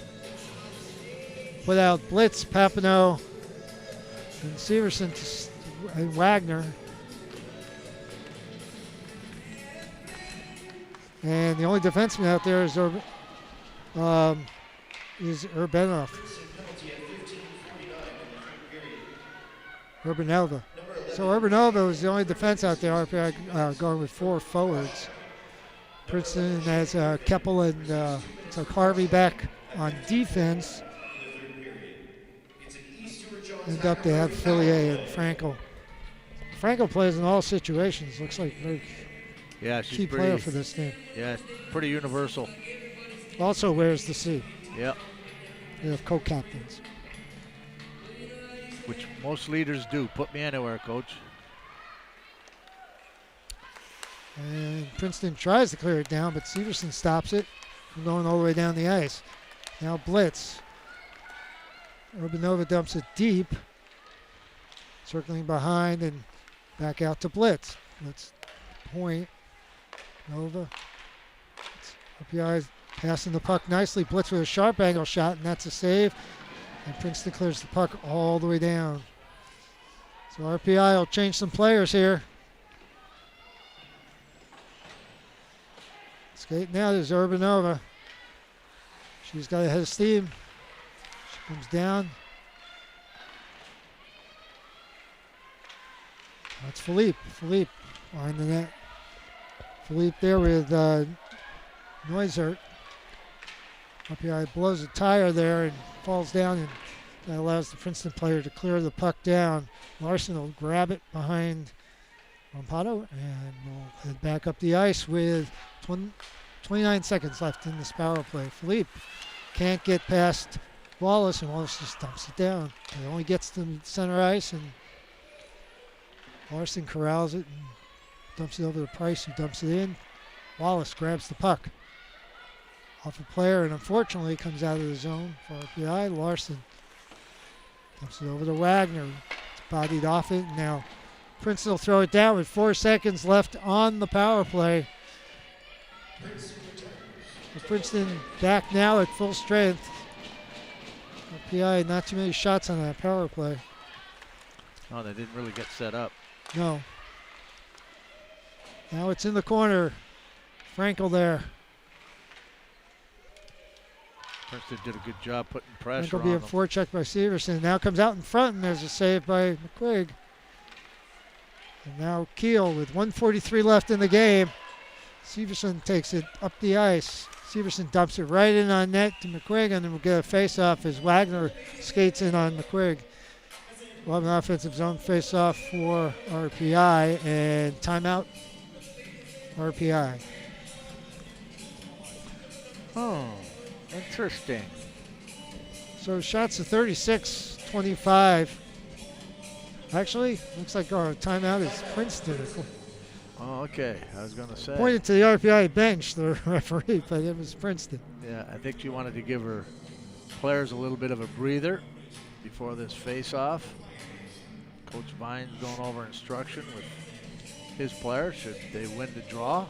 Put out Blitz, Papineau, and Severson and Wagner. And the only defenseman out there is Urbanov. Urbanova. So Urbanova was the only defense out there. RPI going with 4 forwards. Princeton has Keppel and Harvey back on defense. End up to have Fillier and Frankel. Frankel plays in all situations. Looks like a very key player for this team. Yeah, pretty universal. Also wears the C. Yep. They have co-captains. Which most leaders do. Put me anywhere, coach. And Princeton tries to clear it down, but Severson stops it from going all the way down the ice. Now blitz. Urbanova dumps it deep. Circling behind and back out to blitz. Blitz point. Nova. RPI passing the puck nicely. Blitz with a sharp angle shot, and that's a save. And Princeton clears the puck all the way down. So RPI will change some players here. Skating now is Urbanova. She's got a head of steam. She comes down. That's Philippe. Philippe behind the net. Philippe there with Neusert. RPI blows a tire there and falls down, and that allows the Princeton player to clear the puck down. Larson will grab it behind Rampado, and we'll head back up the ice with 29 seconds left in this power play. Philippe can't get past Wallace, and Wallace just dumps it down. It only gets to the center ice, and Larson corrals it and dumps it over to Price, who dumps it in. Wallace grabs the puck off a player, and unfortunately comes out of the zone for RPI. Larson dumps it over to Wagner. It's bodied off it. Now Princeton will throw it down with 4 seconds left on the power play. So Princeton back now at full strength. RPI not too many shots on that power play. Oh, they didn't really get set up. No. Now it's in the corner. Frankel there. Princeton did a good job putting pressure Frankel on being them. forechecked by Severson. Now comes out in front, and there's a save by McQuigg. And now Keel with 1:43 left in the game. Severson takes it up the ice. Severson dumps it right in on net to McQuigg, and then we'll get a face-off as Wagner skates in on McQuigg. We'll have an offensive zone face-off for RPI, and timeout RPI. Oh, interesting. So shots of 36-25. Actually, looks like our timeout is Princeton. Oh, okay. I was going to say. Pointed to the RPI bench, the referee, but it was Princeton. Yeah, I think she wanted to give her players a little bit of a breather before this face-off. Coach Vine's going over instruction with his players should they win the draw.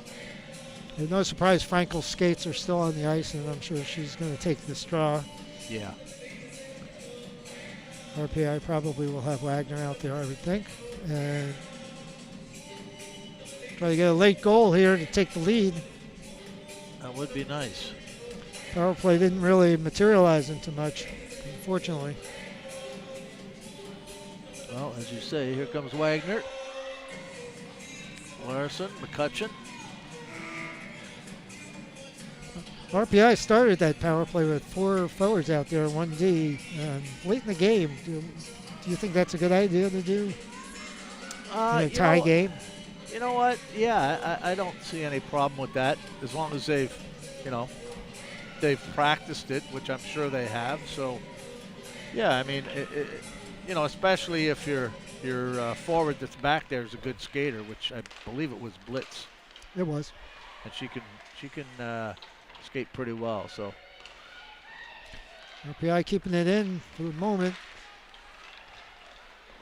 And no surprise, Frankel's skates are still on the ice, and I'm sure she's going to take this draw. Yeah. RPI probably will have Wagner out there, I would think. And try to get a late goal here to take the lead. That would be nice. Power play didn't really materialize into much, unfortunately. Well, as you say, here comes Wagner. Larson, McCutcheon. RPI started that power play with 4 forwards out there, 1 D. Late in the game, do you think that's a good idea to do in a tie game? You know what? Yeah, I don't see any problem with that as long as they've practiced it, which I'm sure they have. So, yeah, I mean, especially if your forward that's back there is a good skater, which I believe it was Blitz. It was. And she can skate pretty well. So RPI keeping it in for the moment.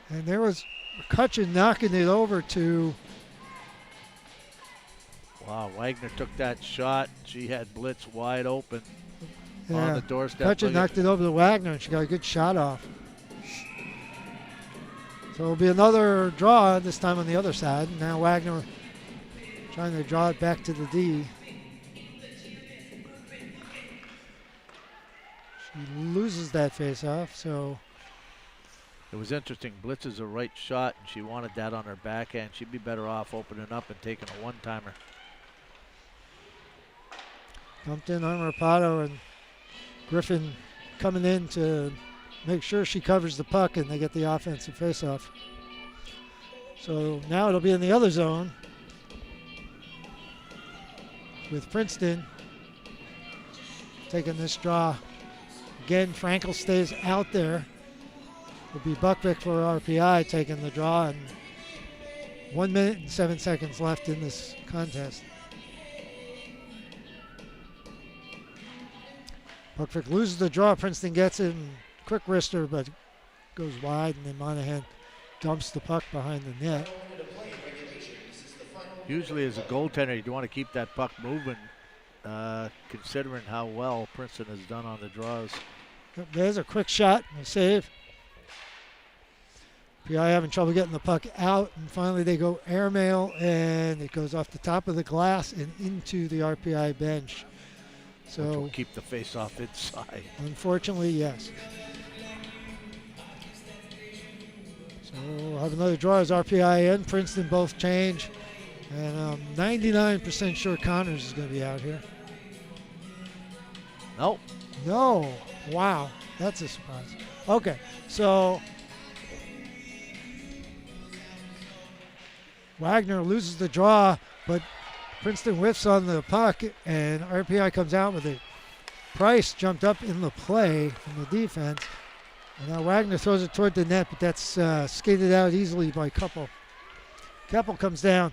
And there was McCutcheon knocking it over to... Wow, Wagner took that shot. She had Blitz wide open on the doorstep. McCutcheon knocked it over to Wagner, and she got a good shot off. So it'll be another draw, this time on the other side. Now Wagner trying to draw it back to the D. He loses that face-off, so It was interesting. Blitz is a right shot, and she wanted that on her backhand. She'd be better off opening up and taking a one-timer. dumped in on Rapato, and Griffin coming in to make sure she covers the puck, and they get the offensive face-off. So now it'll be in the other zone with Princeton taking this draw. Again, Frankel stays out there. It'll be Buckvick for RPI taking the draw, and 1 minute and 7 seconds left in this contest. Buckvick loses the draw. Princeton gets it, and quick wrister, but goes wide, and then Monahan dumps the puck behind the net. Usually as a goaltender, you want to keep that puck moving, considering how well Princeton has done on the draws. There's a quick shot and a save. PI having trouble getting the puck out, and finally they go airmail, and it goes off the top of the glass and into the RPI bench. Which will So keep the face-off inside. unfortunately, yes. So we'll have another draw as RPI and Princeton both change. And I'm 99% sure Connors is going to be out here. Nope. No. Wow. That's a surprise. Okay. So Wagner loses the draw, but Princeton whiffs on the puck, and RPI comes out with it. Price jumped up in the play from the defense. And now Wagner throws it toward the net, but that's skated out easily by Keppel. Keppel comes down.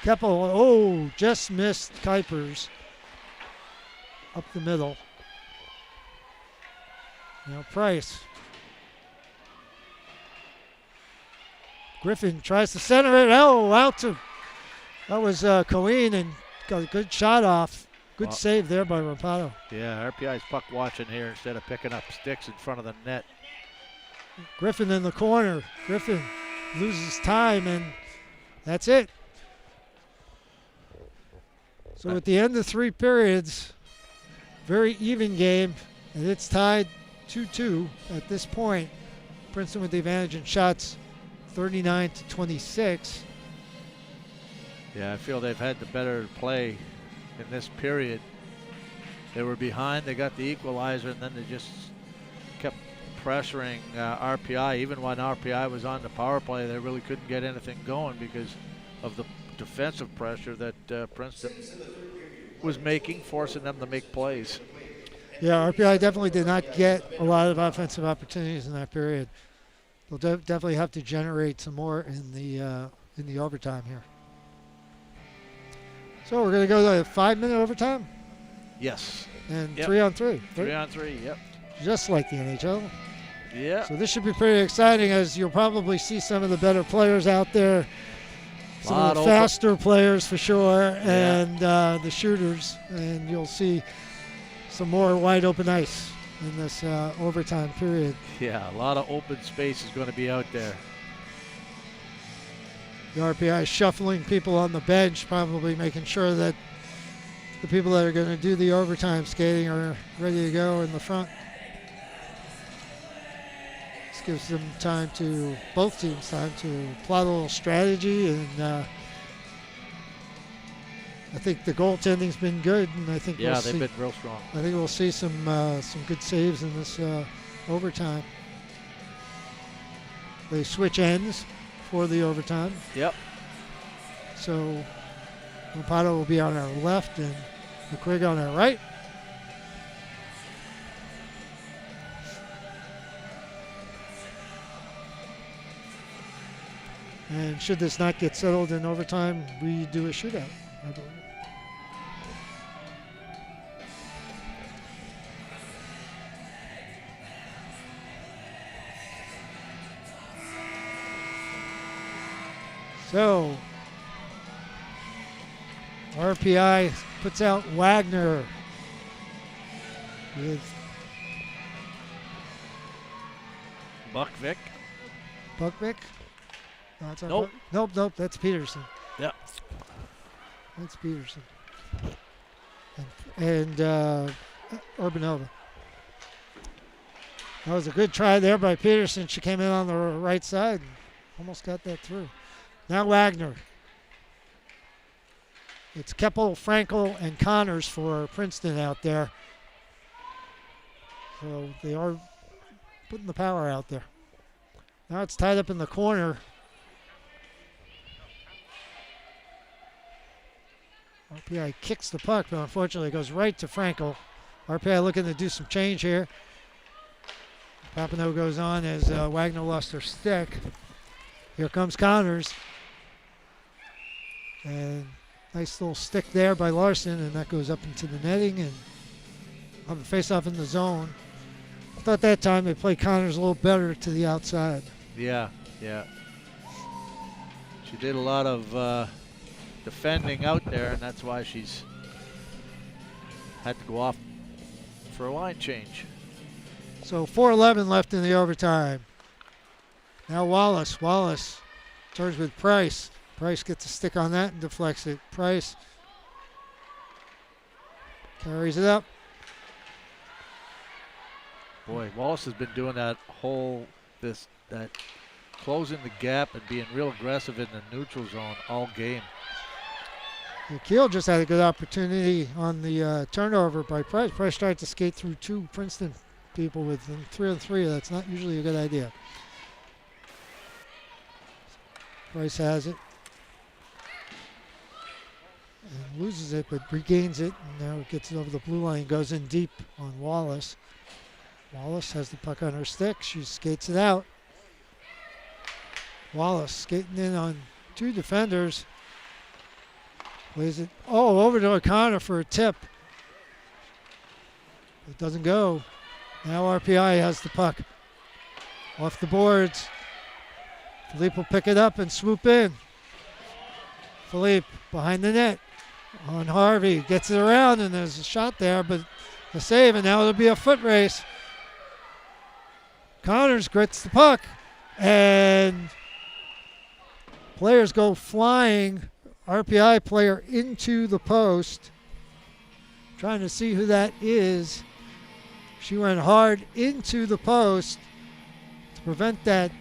Keppel, just missed Kuipers up the middle. Now Price. Griffin tries to center it. Out to, that was Cohen, and got a good shot off. Good save there by Rapato. Yeah, RPI's puck watching here instead of picking up sticks in front of the net. Griffin in the corner. Griffin loses time, and that's it. So at the end of 3 periods, very even game, and it's tied 2-2 at this point. Princeton with the advantage in shots, 39-26. Yeah, I feel they've had the better play in this period. They were behind, they got the equalizer, and then they just kept pressuring RPI. Even when RPI was on the power play, they really couldn't get anything going because of the defensive pressure that Princeton was making, forcing them to make plays. Yeah, RPI definitely did not get a lot of offensive opportunities in that period. They'll definitely have to generate some more in the overtime here. So we're going to go to 5-minute overtime? Yes. And Yep. 3-on-3. 3-on-3, yep. Just like the NHL. Yeah. So this should be pretty exciting, as you'll probably see some of the better players out there. Some of the faster players for sure, and the shooters. And you'll see some more wide open ice in this overtime period. Yeah, a lot of open space is going to be out there. The RPI shuffling people on the bench, probably making sure that the people that are going to do the overtime skating are ready to go in the front. This gives them time to, both teams time to plot a little strategy, and I think the goaltending's been good, and I think Yeah, they've been real strong. I think we'll see some good saves in this overtime. They switch ends for the overtime. Yep. So Rapato will be on our left and McQuigg on our right. And should this not get settled in overtime, we do a shootout, I believe. So, RPI puts out Wagner with Buckvick. Buckvick. No, it's not Nope. Nope, that's Peterson. Yep. That's Peterson. And Urbanova. That was a good try there by Peterson. She came in on the right side and almost got that through. Now Wagner. It's Keppel, Frankel, and Connors for Princeton out there. So they are putting the power out there. Now it's tied up in the corner. RPI kicks the puck, but unfortunately it goes right to Frankel. RPI looking to do some change here. Papineau goes on as Wagner lost her stick. Here comes Connors. And nice little stick there by Larson, and that goes up into the netting and have a face-off in the zone. I thought that time they played Connors a little better to the outside. Yeah. She did a lot of defending out there, and that's why she's had to go off for a line change. So 4:11 left in the overtime. Now Wallace. Wallace turns with Price. Price gets a stick on that and deflects it. Price carries it up. Boy, Wallace has been doing that that closing the gap and being real aggressive in the neutral zone all game. And Keel just had a good opportunity on the turnover by Price. Price tried to skate through two Princeton people with them 3-on-3. That's not usually a good idea. Price has it. And loses it, but regains it. And now it gets it over the blue line. Goes in deep on Wallace. Wallace has the puck on her stick. She skates it out. Wallace skating in on two defenders. Plays it over to O'Connor for a tip. It doesn't go. Now RPI has the puck. Off the boards. Philippe will pick it up and swoop in. Philippe behind the net on Harvey. Gets it around, and there's a shot there, but a save, and now it'll be a foot race. Connors gets the puck, and players go flying. RPI player into the post. Trying to see who that is. She went hard into the post to prevent that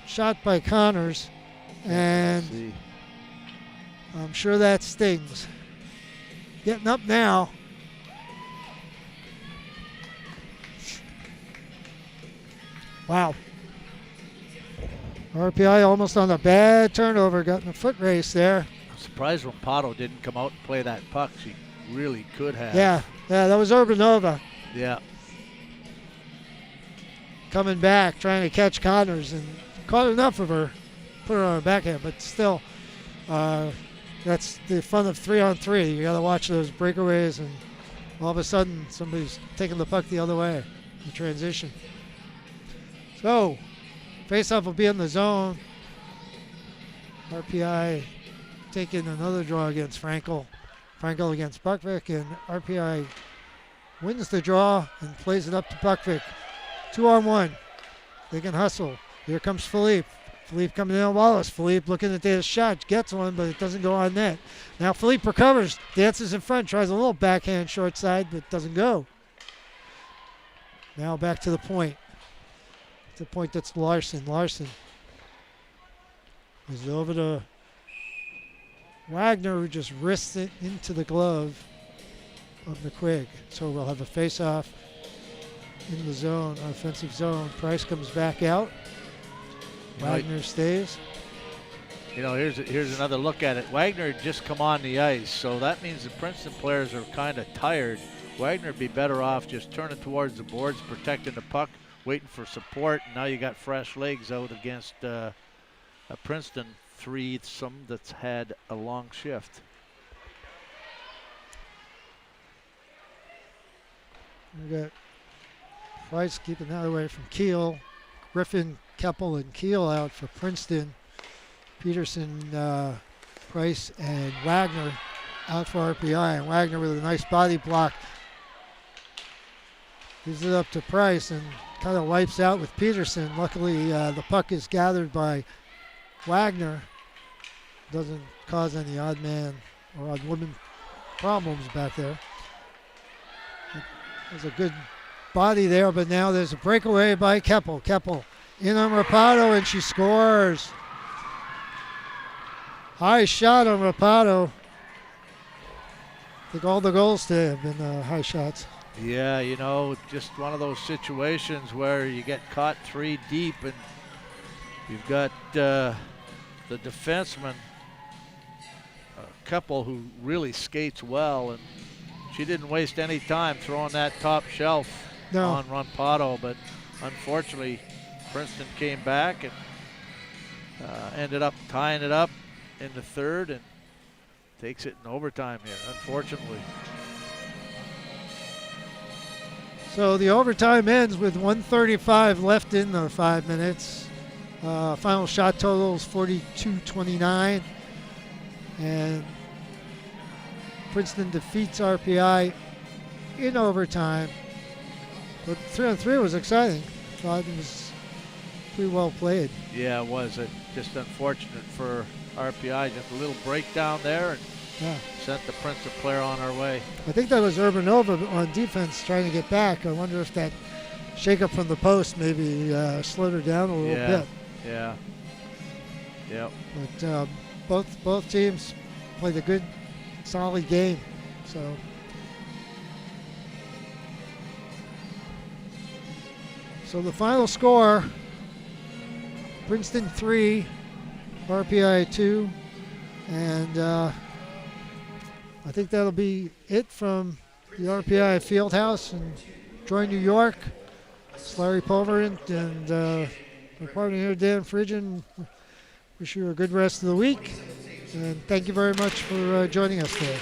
shot by Connors, and I'm sure that stings. Getting up now. Wow. RPI almost on a bad turnover, got in a foot race there. I'm surprised Rampato didn't come out and play that puck. She really could have. Yeah, that was Urbanova. Yeah. Coming back, trying to catch Connors, and caught enough of her, put her on her backhand, but still, that's the fun of 3-on-3. You got to watch those breakaways, and all of a sudden somebody's taking the puck the other way in transition. So, face-off will be in the zone. RPI taking another draw against Frankel. Frankel against Buckvick, and RPI wins the draw and plays it up to Buckvick. 2-on-1. They can hustle. Here comes Philippe. Philippe coming in on Wallace. Philippe looking at his shot. Gets one, but it doesn't go on net. Now Philippe recovers. Dances in front. Tries a little backhand short side, but doesn't go. Now back to the point. The point that's Larson. Larson is over to Wagner, who just wrists it into the glove of McQuigg. So we'll have a face-off in the zone, offensive zone. Price comes back out. Wagner stays. You know, here's another look at it. Wagner had just come on the ice, so that means the Princeton players are kind of tired. Wagner would be better off just turning towards the boards, protecting the puck, waiting for support. And now you got fresh legs out against a Princeton threesome that's had a long shift. We got Price keeping that away from Keel. Griffin, Keppel, and Keel out for Princeton. Peterson, Price, and Wagner out for RPI. And Wagner with a nice body block. Gives it up to Price and kind of wipes out with Peterson. Luckily, the puck is gathered by Wagner. Doesn't cause any odd man or odd woman problems back there. It was a good body there, but now there's a breakaway by Keppel. Keppel in on Rapato, and she scores. High shot on Rapato. I think all the goals today have been high shots. Yeah, you know, just one of those situations where you get caught 3 deep and you've got the defenseman, Keppel, who really skates well, and she didn't waste any time throwing that top shelf on Rapato, but unfortunately Princeton came back and ended up tying it up in the third and takes it in overtime here, unfortunately. So the overtime ends with 1:35 left in the 5 minutes. Final shot total is 42-29, and Princeton defeats RPI in overtime. But 3-on-3 was exciting. I thought it was pretty well played. Yeah, it was. Just unfortunate for RPI. Just a little breakdown there and sent the Princeton player on our way. I think that was Urbanova on defense trying to get back. I wonder if that shake-up from the post maybe slowed her down a little bit. Yeah. Yep. But both teams played a good, solid game. So the final score: Princeton 3, RPI 2, and I think that'll be it from the RPI Fieldhouse in Troy, New York. It's Larry Pulverant and my partner here, Dan Fridgen. Wish you a good rest of the week, and thank you very much for joining us today.